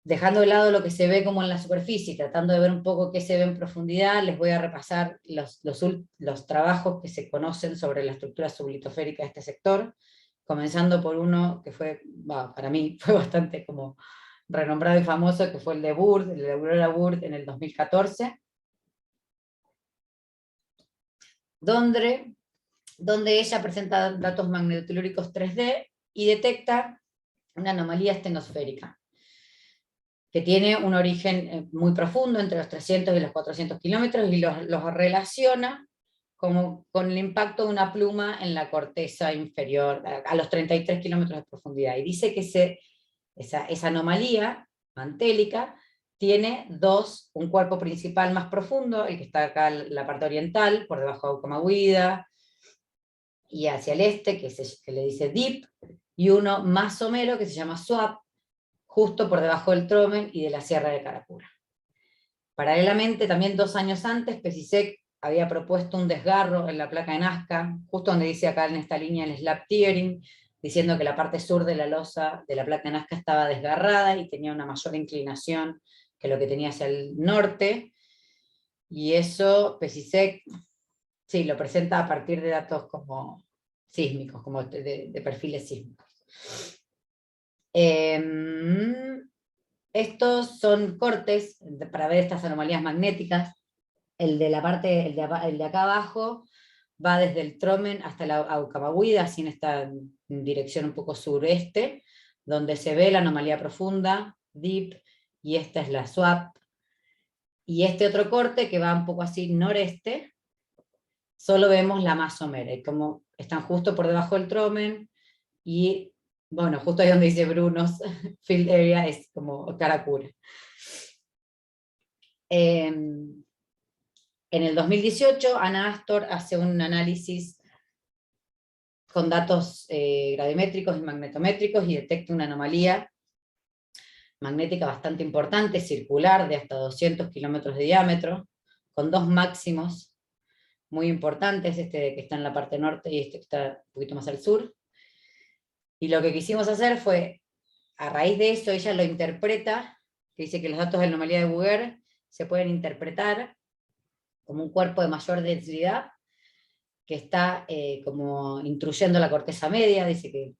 Speaker 2: Dejando de lado lo que se ve como en la superficie, tratando de ver un poco qué se ve en profundidad, les voy a repasar los trabajos que se conocen sobre la estructura sublitosférica de este sector, comenzando por uno que fue, para mí, fue bastante como renombrado y famoso, que fue el de Burd, el de Aurora Burd en el 2014, donde ella presenta datos magnetotelúricos 3D y detecta una anomalía estenosférica, que tiene un origen muy profundo, entre los 300 y los 400 kilómetros, y los relaciona como con el impacto de una pluma en la corteza inferior, a los 33 kilómetros de profundidad. Y dice que esa anomalía mantélica tiene un cuerpo principal más profundo, el que está acá en la parte oriental, por debajo de Aucomahuida, y hacia el este, que le dice Deep, y uno más somero, que se llama Swap, justo por debajo del Tromen y de la Sierra de Caracura. Paralelamente, también 2 años antes, PECISEC había propuesto un desgarro en la placa de Nazca, justo donde dice acá en esta línea el slab tearing, diciendo que la parte sur de la losa de la placa de Nazca estaba desgarrada y tenía una mayor inclinación que lo que tenía hacia el norte, y eso PECISEC sí, lo presenta a partir de datos como sísmicos, como de perfiles sísmicos. Estos son cortes para ver estas anomalías magnéticas. El de acá abajo va desde el Tromen hasta la Aucomahuida, así en esta dirección un poco sureste, donde se ve la anomalía profunda, Deep, y esta es la Swap. Y este otro corte que va un poco así noreste, solo vemos la más somera, y como están justo por debajo del Tromen, y bueno, justo ahí donde dice Brunos Field Area es como Caracura. En el 2018, Ana Astor hace un análisis con datos gravimétricos y magnetométricos y detecta una anomalía magnética bastante importante, circular, de hasta 200 kilómetros de diámetro, con dos máximos muy importantes, este que está en la parte norte y este que está un poquito más al sur. Y lo que quisimos hacer fue, a raíz de eso, ella lo interpreta, que dice que los datos de la anomalía de Bouguer se pueden interpretar como un cuerpo de mayor densidad, que está como intruyendo la corteza media, dice que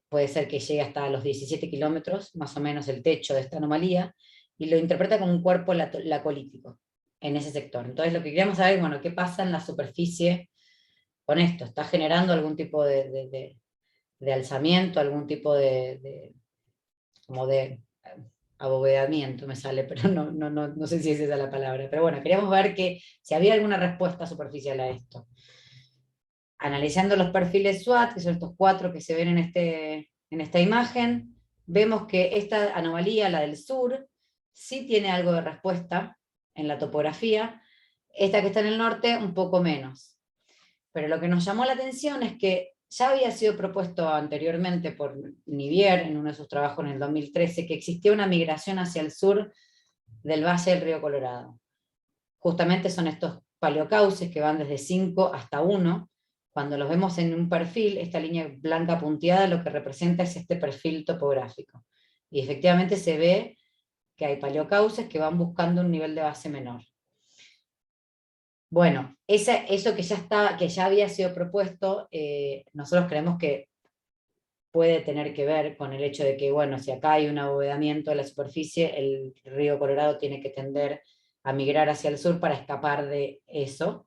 Speaker 2: puede ser que llegue hasta los 17 kilómetros, más o menos el techo de esta anomalía, y lo interpreta como un cuerpo lacolítico en ese sector. Entonces lo que queríamos saber es, bueno, ¿qué pasa en la superficie con esto? ¿Está generando algún tipo de alzamiento, algún tipo como de abovedamiento, me sale, pero no sé si es esa la palabra. Pero bueno, queríamos ver que si había alguna respuesta superficial a esto. Analizando los perfiles SWOT, que son estos 4 que se ven en esta imagen, vemos que esta anomalía, la del sur, sí tiene algo de respuesta en la topografía, esta que está en el norte un poco menos. Pero lo que nos llamó la atención es que ya había sido propuesto anteriormente por Nivier en uno de sus trabajos en el 2013, que existía una migración hacia el sur del valle del río Colorado. Justamente son estos paleocauces que van desde 5 hasta 1. Cuando los vemos en un perfil, esta línea blanca punteada lo que representa es este perfil topográfico. Y efectivamente se ve que hay paleocauces que van buscando un nivel de base menor. Bueno, eso que ya había sido propuesto, nosotros creemos que puede tener que ver con el hecho de que, bueno, si acá hay un abovedamiento de la superficie, el río Colorado tiene que tender a migrar hacia el sur para escapar de eso.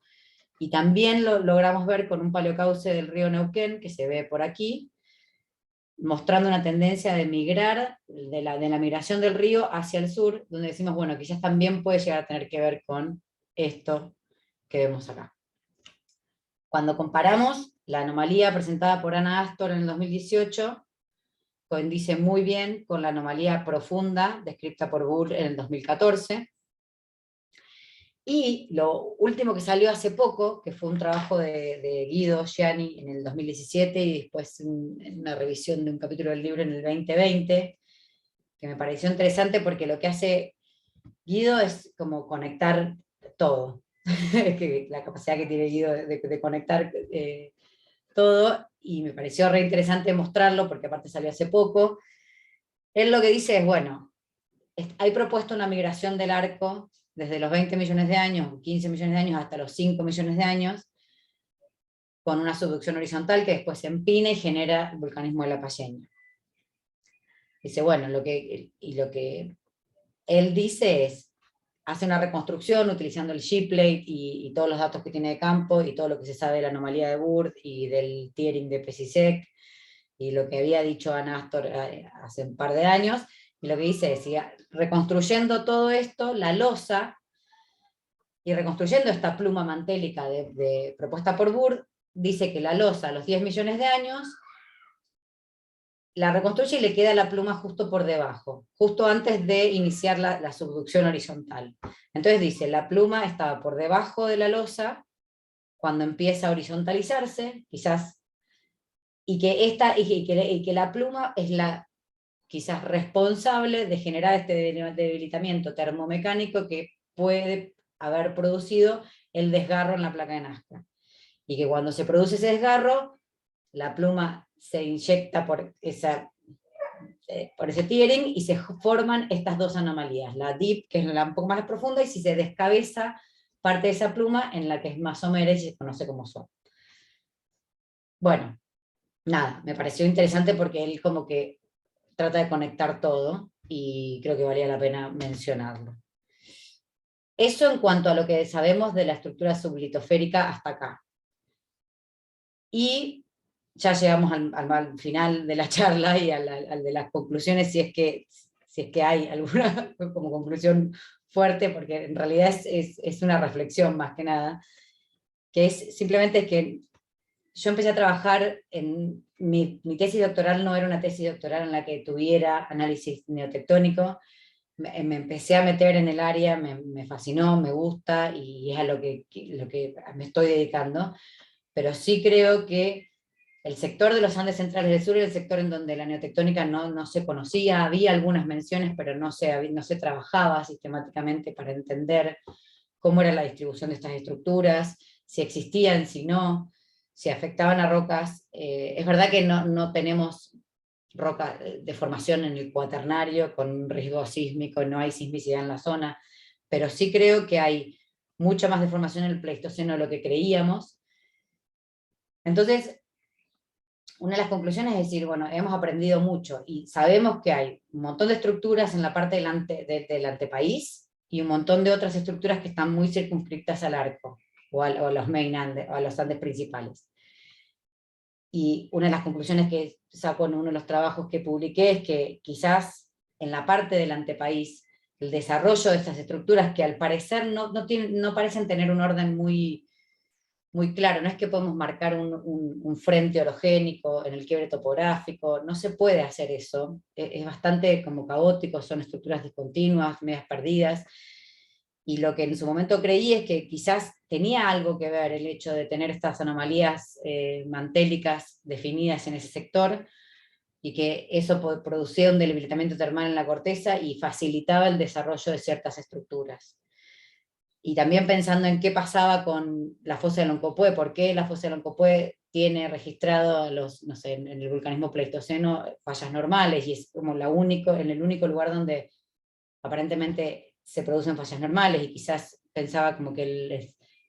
Speaker 2: Y también lo logramos ver con un paleocauce del río Neuquén, que se ve por aquí, mostrando una tendencia de migrar, de la migración del río hacia el sur, donde decimos, bueno, quizás también puede llegar a tener que ver con esto que vemos acá. Cuando comparamos la anomalía presentada por Ana Astor en el 2018, coincide muy bien con la anomalía profunda descrita por Bull en el 2014, y lo último que salió hace poco, que fue un trabajo de Guido Gianni en el 2017, y después una revisión de un capítulo del libro en el 2020, que me pareció interesante porque lo que hace Guido es como conectar todo. Que la capacidad que tiene Guido de conectar todo, y me pareció re interesante mostrarlo, porque aparte salió hace poco. Él lo que dice es, bueno, hay propuesto una migración del arco desde los 20 millones de años, 15 millones de años, hasta los 5 millones de años, con una subducción horizontal que después se empina y genera el vulcanismo de la Payeña. Dice, bueno, lo que él dice es, hace una reconstrucción utilizando el Shipley y todos los datos que tiene de campo, y todo lo que se sabe de la anomalía de Burt y del tiering de Pesisek, y lo que había dicho Ana Astor hace un par de años, y lo que dice es, reconstruyendo todo esto, la losa, y reconstruyendo esta pluma mantélica propuesta por Burt, dice que la losa a los 10 millones de años la reconstruye y le queda la pluma justo por debajo, justo antes de iniciar la subducción horizontal. Entonces dice, la pluma estaba por debajo de la losa cuando empieza a horizontalizarse, quizás, y que la pluma es la quizás responsable de generar este debilitamiento termomecánico que puede haber producido el desgarro en la placa de Nazca. Y que cuando se produce ese desgarro, la pluma se inyecta por ese tiering y se forman estas dos anomalías, la deep, que es la un poco más profunda, y si se descabeza parte de esa pluma en la que es masomera y se conoce como SWOT. Bueno, nada, me pareció interesante porque él como que trata de conectar todo y creo que valía la pena mencionarlo. Eso en cuanto a lo que sabemos de la estructura sublitosférica hasta acá. Y ya llegamos al final de la charla y al de las conclusiones, si es que hay alguna como conclusión fuerte, porque en realidad es una reflexión más que nada, que es simplemente que yo empecé a trabajar en mi tesis doctoral, no era una tesis doctoral en la que tuviera análisis neotectónico. me empecé a meter en el área, me fascinó, me gusta, y es a lo que me estoy dedicando, pero sí creo que el sector de los Andes centrales del sur era el sector en donde la neotectónica no se conocía, había algunas menciones, pero no se trabajaba sistemáticamente para entender cómo era la distribución de estas estructuras, si existían, si no, si afectaban a rocas. Es verdad que no tenemos roca de formación en el cuaternario con un riesgo sísmico, no hay sismicidad en la zona, pero sí creo que hay mucha más deformación en el Pleistoceno de lo que creíamos. Entonces, una de las conclusiones es decir, bueno, hemos aprendido mucho y sabemos que hay un montón de estructuras en la parte del antepaís y un montón de otras estructuras que están muy circunscritas al arco o a los main Andes, o a los Andes principales. Y una de las conclusiones que saco en uno de los trabajos que publiqué es que quizás en la parte del antepaís el desarrollo de estas estructuras que al parecer no parecen tener un orden muy claro, no es que podemos marcar un frente orogénico en el quiebre topográfico, no se puede hacer eso, es bastante como caótico, son estructuras discontinuas, medias perdidas, y lo que en su momento creí es que quizás tenía algo que ver el hecho de tener estas anomalías mantélicas definidas en ese sector, y que eso producía un debilitamiento termal en la corteza y facilitaba el desarrollo de ciertas estructuras. Y también pensando en qué pasaba con la fosa de Loncopué, por qué la fosa de Loncopué tiene registrado no sé, en el vulcanismo pleistoceno fallas normales, y es como en el único lugar donde aparentemente se producen fallas normales, y quizás pensaba como que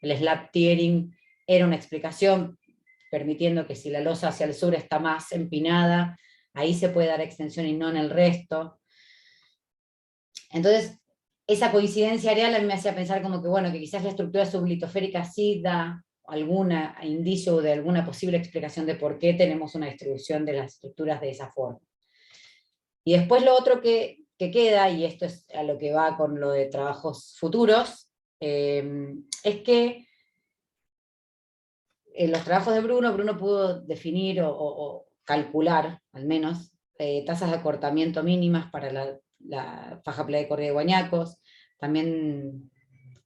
Speaker 2: el slab tearing era una explicación, permitiendo que si la losa hacia el sur está más empinada, ahí se puede dar extensión y no en el resto. Entonces, esa coincidencia areal a mí me hacía pensar como que, bueno, que quizás la estructura sublitosférica sí da algún indicio de alguna posible explicación de por qué tenemos una distribución de las estructuras de esa forma. Y después lo otro que queda, y esto es a lo que va con lo de trabajos futuros, es que en los trabajos de Bruno pudo definir o calcular, al menos, tasas de acortamiento mínimas para la faja playa de Córdoba de Guañacos, también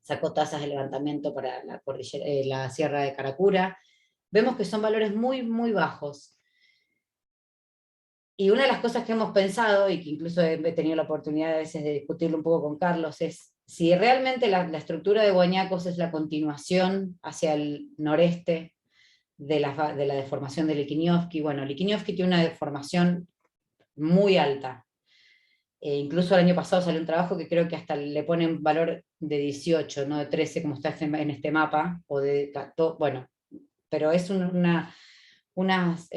Speaker 2: sacó tasas de levantamiento para la Sierra de Caracura. Vemos que son valores muy, muy bajos. Y una de las cosas que hemos pensado, y que incluso he tenido la oportunidad a veces de discutirlo un poco con Carlos, es si realmente la estructura de Guañacos es la continuación hacia el noreste de la deformación de Liquiñovsky. Bueno, Liquiñovsky tiene una deformación muy alta. Incluso el año pasado salió un trabajo que creo que hasta le pone un valor de 18, no de 13 como está en este mapa, o de, bueno, pero es unas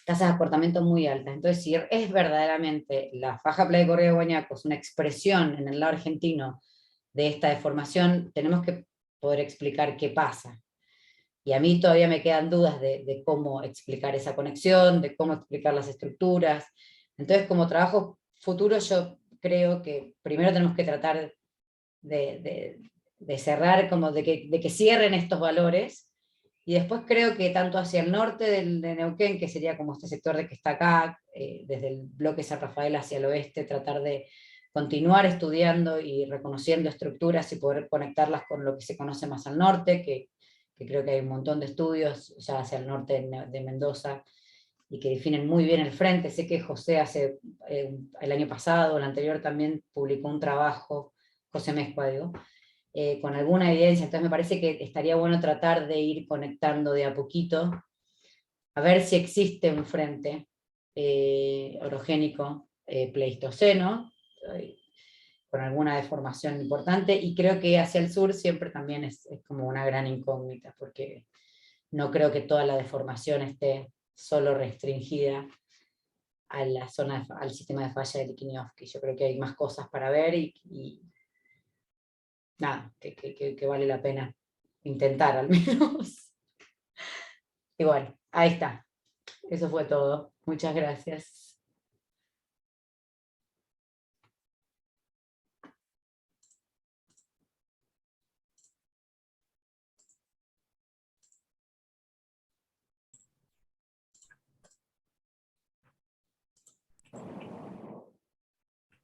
Speaker 2: tasas de acortamiento muy altas. Entonces, si es verdaderamente la faja playa de Córdoba de Guañacos una expresión en el lado argentino de esta deformación, tenemos que poder explicar qué pasa. Y a mí todavía me quedan dudas de cómo explicar esa conexión, de cómo explicar las estructuras. Entonces, como trabajo futuro, yo creo que primero tenemos que tratar de cerrar, como de que cierren estos valores, y después creo que tanto hacia el norte de Neuquén, que sería como este sector de que está acá, desde el bloque San Rafael hacia el oeste, tratar de continuar estudiando y reconociendo estructuras y poder conectarlas con lo que se conoce más al norte, que creo que hay un montón de estudios ya hacia el norte de Mendoza, y que definen muy bien el frente. Sé que José el año pasado, el anterior, también publicó un trabajo, José Mezcua, digo, con alguna evidencia. Entonces me parece que estaría bueno tratar de ir conectando de a poquito, a ver si existe un frente orogénico pleistoceno, con alguna deformación importante, y creo que hacia el sur siempre también es como una gran incógnita, porque no creo que toda la deformación esté solo restringida a la zona, al sistema de falla de Liquiñovsky. Yo creo que hay más cosas para ver, y nada, que vale la pena intentar al menos. Y bueno, ahí está. Eso fue todo. Muchas gracias.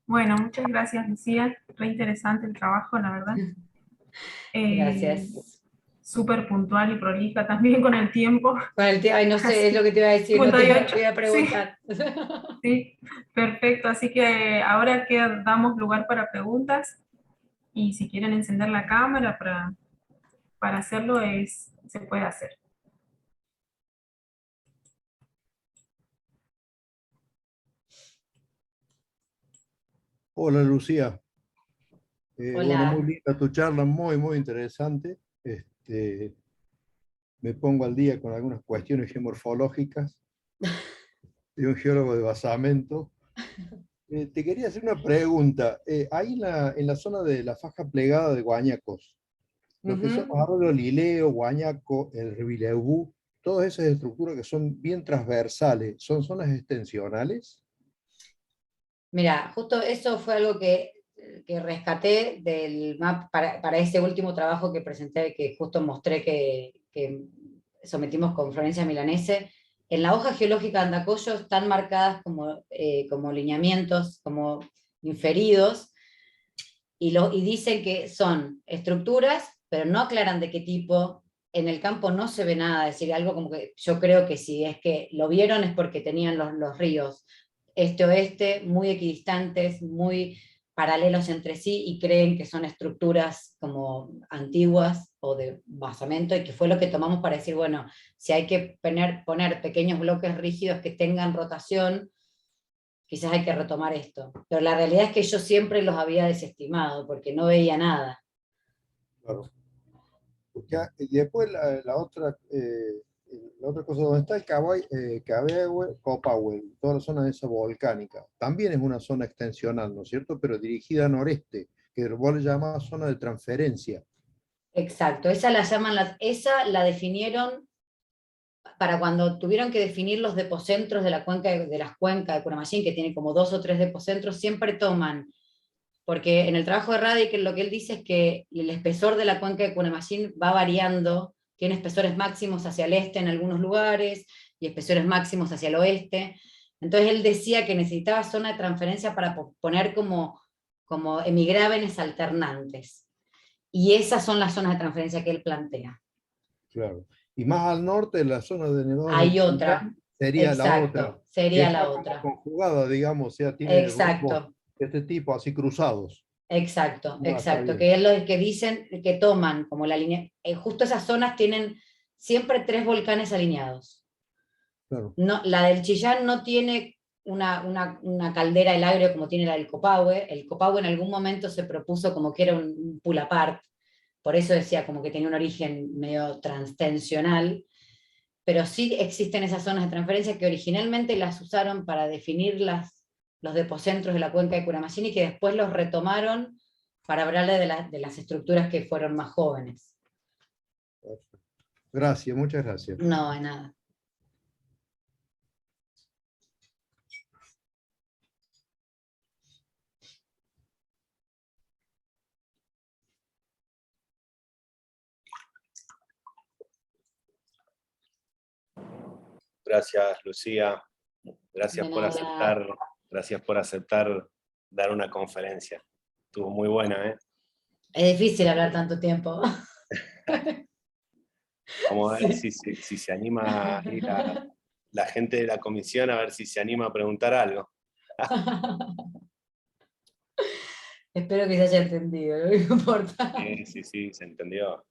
Speaker 1: Bueno, muchas gracias, Lucía. Re interesante el trabajo, la verdad. Eh,
Speaker 2: Gracias.
Speaker 1: Súper puntual y prolija también con el tiempo.
Speaker 2: Con el ay, no sé, es lo
Speaker 1: Así,
Speaker 2: que te iba a decir, no te
Speaker 1: 58,
Speaker 2: iba a
Speaker 1: sí,
Speaker 2: preguntar.
Speaker 1: sí, perfecto. Así que ahora que damos lugar para preguntas y si quieren encender la cámara para hacerlo, se puede hacer.
Speaker 5: Hola Lucía. Bueno, muy
Speaker 2: Hola.
Speaker 5: linda tu charla, muy, muy interesante. Me pongo al día con algunas cuestiones geomorfológicas de un geólogo de basamento. Te quería hacer una pregunta. Ahí en la zona de la faja plegada de Guañacos, lo que son
Speaker 2: Ujú.
Speaker 5: los arroyos Lileo, Guañaco, el Revileubú, todas esas estructuras que son bien transversales, ¿son zonas extensionales?
Speaker 2: Mira, justo eso fue algo que rescaté del map para ese último trabajo que presenté, que justo mostré que sometimos con Florencia Milanese. En la hoja geológica de Andacollo están marcadas como lineamientos, como inferidos, y dicen que son estructuras, pero no aclaran de qué tipo. En el campo no se ve nada, es decir, algo como que yo creo que si es que lo vieron es porque tenían los ríos este-oeste muy equidistantes, muy paralelos entre sí, y creen que son estructuras como antiguas o de basamento, y que fue lo que tomamos para decir, bueno, si hay que poner pequeños bloques rígidos que tengan rotación, quizás hay que retomar esto. Pero la realidad es que yo siempre los había desestimado porque no veía nada.
Speaker 5: Claro. Porque, y después la otra cosa, donde está el Cabeahue, Copahue, toda la zona de esa volcánica, también es una zona extensional, ¿no es cierto? Pero dirigida a noreste, que vos le llamás zona de transferencia.
Speaker 2: Exacto, esa la definieron para cuando tuvieron que definir los depocentros de la cuenca de las cuencas de Curamachín, que tiene como 2 o 3 depocentros, siempre toman, porque en el trabajo de Radic lo que él dice es que el espesor de la cuenca de Curamachín va variando, tiene espesores máximos hacia el este en algunos lugares y espesores máximos hacia el oeste. Entonces él decía que necesitaba zona de transferencia para poner como emigrávenes alternantes. Y esas son las zonas de transferencia que él plantea.
Speaker 5: Claro. Y más al norte, la zona de nevados del
Speaker 2: Hay otra,
Speaker 5: Chillán, sería la otra,
Speaker 2: exacto,
Speaker 5: que
Speaker 2: sería
Speaker 5: está
Speaker 2: la
Speaker 5: como
Speaker 2: otra.
Speaker 5: conjugada, digamos, o sea, tiene rumbos
Speaker 2: Exacto,
Speaker 5: de este tipo, así cruzados.
Speaker 2: exacto,
Speaker 5: Ah, está
Speaker 2: exacto.
Speaker 5: bien.
Speaker 2: Que es lo que dicen que toman como la línea. Justo esas zonas tienen siempre 3 volcanes alineados.
Speaker 5: Claro,
Speaker 2: No, la del Chillán no tiene una caldera del agrio como tiene la del Copahue. El Copahue en algún momento se propuso como que era un pull apart, por eso decía como que tenía un origen medio transtensional, pero sí existen esas zonas de transferencia que originalmente las usaron para definir los depocentros de la cuenca de Curamachín, y que después los retomaron para hablarle de las estructuras que fueron más jóvenes.
Speaker 5: perfecto. Gracias, muchas gracias.
Speaker 2: No, de nada.
Speaker 3: Gracias, Lucía.
Speaker 2: De nada.
Speaker 3: Gracias por aceptar dar una conferencia. Estuvo muy buena, ¿eh?
Speaker 2: Es difícil hablar tanto tiempo.
Speaker 3: Vamos a ver
Speaker 2: Sí.
Speaker 3: si se anima ahí la gente de la comisión, a ver si se anima a preguntar algo.
Speaker 2: Espero que se haya entendido, no me importa.
Speaker 3: Sí, se entendió.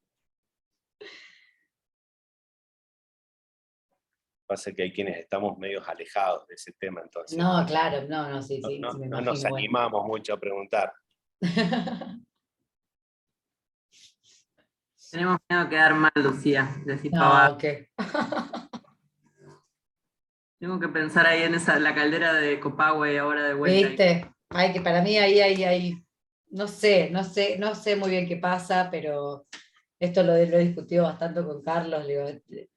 Speaker 3: Pasa que hay quienes estamos medio alejados de ese tema, entonces
Speaker 2: No, claro, no, sí, sí, sí, me
Speaker 3: no nos
Speaker 2: imagino, bueno.
Speaker 3: animamos mucho a preguntar.
Speaker 4: Tenemos miedo de quedar mal, Lucía, decir pavada.
Speaker 2: No, ¿qué?
Speaker 4: Tengo que pensar ahí en la caldera de Copahue ahora de vuelta.
Speaker 2: ¿Viste? Ay, que para mí ahí hay, no sé muy bien qué pasa, pero esto lo he discutido bastante con Carlos. Le digo,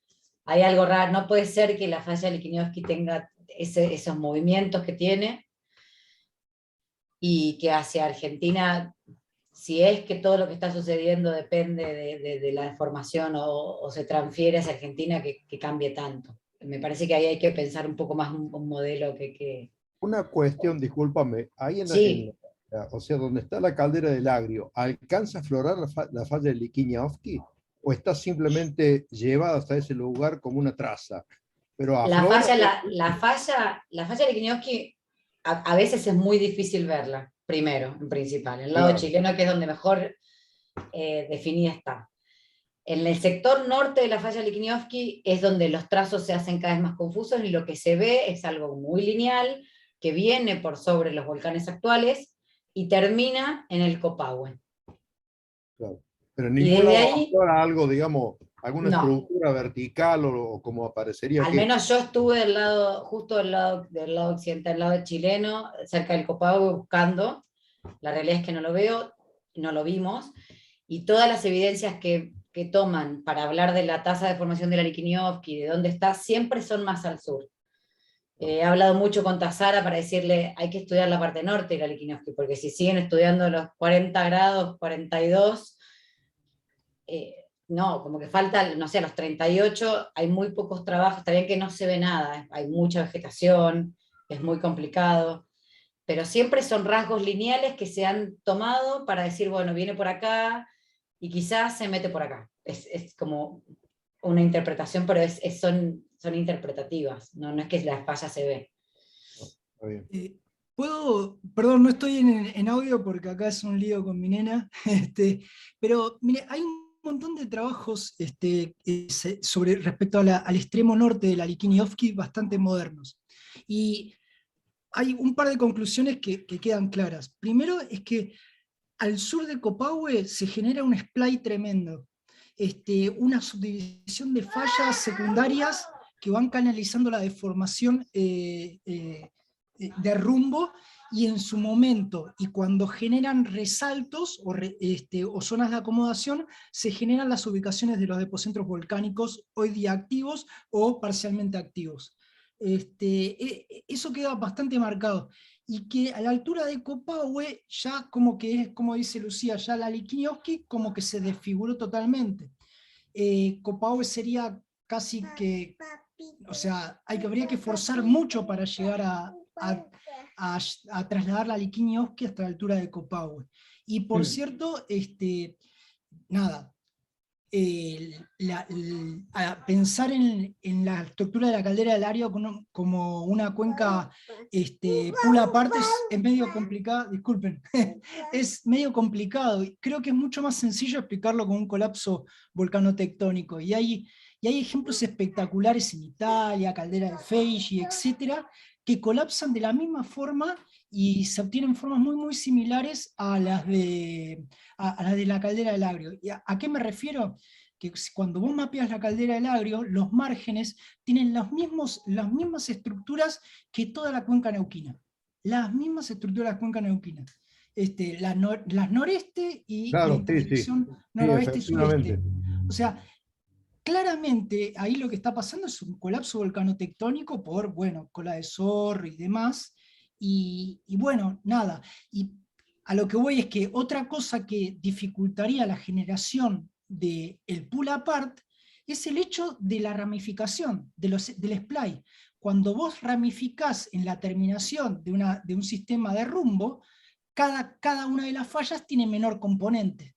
Speaker 2: hay algo raro, no puede ser que la falla de Liquiñowski tenga esos movimientos que tiene, y que hacia Argentina, si es que todo lo que está sucediendo depende de la deformación o se transfiere hacia Argentina, que cambie tanto. Me parece que ahí hay que pensar un poco más un modelo que
Speaker 5: Una cuestión, discúlpame, ahí
Speaker 2: Sí.
Speaker 5: o sea, donde está la caldera del Agrio, ¿alcanza a aflorar la falla de Liquiñe-Ofqui? ¿O está simplemente llevada hasta ese lugar como una traza? Pero
Speaker 2: La
Speaker 5: aflora.
Speaker 2: falla, la falla de Liquiñoski a veces es muy difícil verla, primero, en principal. El lado
Speaker 5: Claro,
Speaker 2: chileno, que es donde mejor definida está. En el sector norte de la falla Liquiñoski es donde los trazos se hacen cada vez más confusos y lo que se ve es algo muy lineal que viene por sobre los volcanes actuales y termina en el Copahue.
Speaker 5: claro. Pero en
Speaker 2: Y
Speaker 5: ningún
Speaker 2: desde
Speaker 5: lado
Speaker 2: ahí,
Speaker 5: aflora algo, digamos, alguna
Speaker 2: no.
Speaker 5: estructura vertical o como aparecería
Speaker 2: Al
Speaker 5: que.
Speaker 2: menos yo estuve justo del lado occidental, del lado chileno, cerca del Copahue buscando. La realidad es que no lo veo, no lo vimos, y todas las evidencias que toman para hablar de la tasa de formación de la Liquiñoski, de dónde está, siempre son más al sur. He hablado mucho con Tazara para decirle, hay que estudiar la parte norte de la Liquiñoski, porque si siguen estudiando los 40 grados, 42, no, como que falta, no sé, a los 38 hay muy pocos trabajos, está bien que no se ve nada, hay mucha vegetación, es muy complicado, pero siempre son rasgos lineales que se han tomado para decir, bueno, viene por acá y quizás se mete por acá. Es como una interpretación, pero son interpretativas, no es que la falla se ve.
Speaker 5: Está bien.
Speaker 6: Perdón, no estoy en audio porque acá es un lío con mi nena, pero mire, hay un montón de trabajos respecto al extremo norte de la Liquiñoski bastante modernos. Y hay un par de conclusiones que quedan claras. Primero es que al sur de Copahue se genera un splay tremendo, una subdivisión de fallas secundarias que van canalizando la deformación de rumbo, y en su momento, y cuando generan resaltos o zonas de acomodación, se generan las ubicaciones de los depocentros volcánicos hoy día activos o parcialmente activos. Eso queda bastante marcado. Y que a la altura de Copahue ya como que es, como dice Lucía, ya la Liquiñoski como que se desfiguró totalmente. Copahue sería casi que, o sea, habría que forzar mucho para llegar a trasladar la Liquiñoski hasta la altura de Copahue. Y por cierto, nada, a pensar en la estructura de la caldera del Agrio como una cuenca pool aparte es medio complicado, disculpen, es medio complicado, y creo que es mucho más sencillo explicarlo con un colapso volcanotectónico, y hay ejemplos espectaculares en Italia, caldera de Fegi, etcétera, que colapsan de la misma forma y se obtienen formas muy, muy similares a las de la caldera del Agrio. ¿Y a qué me refiero? Que cuando vos mapeas la caldera del Agrio, los márgenes tienen las mismas estructuras que toda la cuenca neuquina. Las mismas estructuras de la cuenca neuquina. Las noreste y la
Speaker 5: Claro, sí, sí.
Speaker 6: intersección
Speaker 5: Sí,
Speaker 6: noroeste-sureste.
Speaker 5: efectivamente.
Speaker 6: O sea, claramente ahí lo que está pasando es un colapso volcanotectónico por, bueno, cola de zorro y demás, y bueno, nada. Y a lo que voy es que otra cosa que dificultaría la generación del pull apart es el hecho de la ramificación, del splay. Cuando vos ramificás en la terminación de un sistema de rumbo, cada una de las fallas tiene menor componente.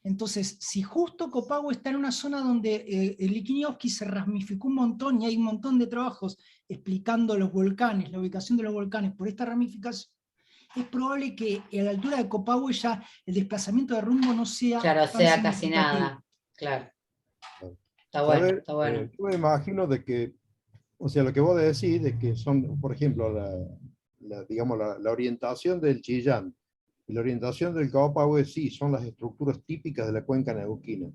Speaker 6: Entonces, si justo Copahue está en una zona donde el Liquiñoski se ramificó un montón y hay un montón de trabajos explicando los volcanes, la ubicación de los volcanes por esta ramificación, es probable que a la altura de Copahue ya el desplazamiento de rumbo no sea
Speaker 2: Claro,
Speaker 6: tan
Speaker 2: sea casi
Speaker 6: significativo.
Speaker 2: nada, claro. Está
Speaker 5: A
Speaker 2: bueno,
Speaker 5: ver,
Speaker 2: está bueno.
Speaker 5: yo me imagino de que, o sea, lo que vos decís de que son, por ejemplo, digamos, la orientación del Chillán y la orientación del Copahue, sí, son las estructuras típicas de la cuenca neuquina.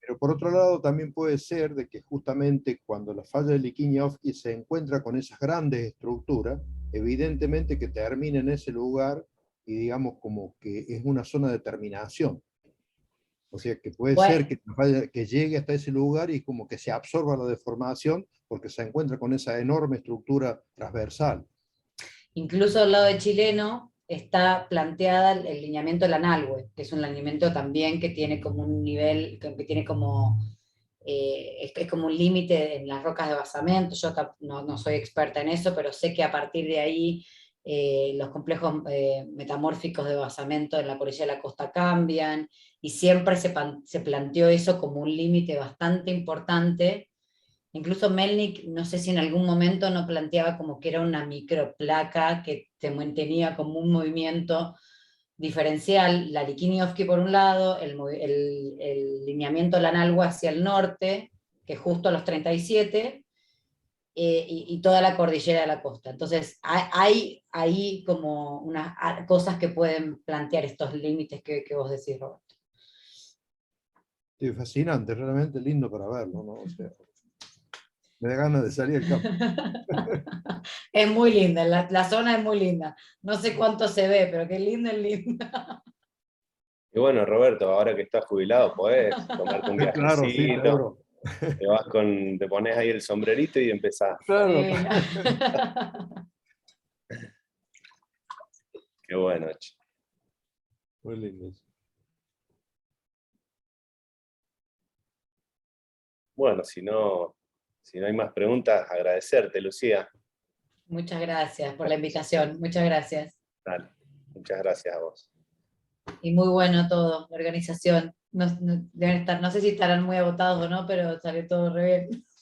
Speaker 5: Pero por otro lado también puede ser de que justamente cuando la falla de Liquiñoski se encuentra con esas grandes estructuras, evidentemente que termina en ese lugar y digamos como que es una zona de terminación. O sea que puede
Speaker 2: Bueno,
Speaker 5: ser que llegue hasta ese lugar y como que se absorba la deformación porque se encuentra con esa enorme estructura transversal.
Speaker 2: incluso al lado de chileno está planteada el lineamiento de la Nalhue, que es un lineamiento también que tiene como un nivel, que tiene como es como un límite en las rocas de basamento. Yo no soy experta en eso, pero sé que a partir de ahí los complejos metamórficos de basamento en la cordillera de la costa cambian, y siempre se planteó eso como un límite bastante importante. Incluso Melnik, no sé si en algún momento no planteaba como que era una microplaca que te mantenía como un movimiento diferencial, la Likini-Ofqui por un lado, el lineamiento Lanalgua hacia el norte, que es justo a los 37, y toda la cordillera de la costa. Entonces hay ahí como unas cosas que pueden plantear estos límites que vos decís, Roberto.
Speaker 5: Sí, fascinante, realmente lindo para verlo, ¿no? O sea, me da ganas de salir al campo.
Speaker 2: Es muy linda, la zona es muy linda. No sé cuánto se ve, pero qué linda es linda.
Speaker 3: Y bueno, Roberto, ahora que estás jubilado, podés tomarte un
Speaker 5: Claro, sí,
Speaker 3: viajecito,
Speaker 5: claro.
Speaker 3: te pones ahí el sombrerito y empezás.
Speaker 5: Claro.
Speaker 2: Sí.
Speaker 3: Qué bueno, che.
Speaker 5: Muy lindo eso.
Speaker 3: Bueno, si no hay más preguntas, agradecerte, Lucía.
Speaker 2: Muchas gracias por la invitación, muchas gracias.
Speaker 3: Dale, muchas gracias a vos.
Speaker 2: Y muy bueno todo, la organización. Deben estar, no sé si estarán muy agotados o no, pero salió todo re bien.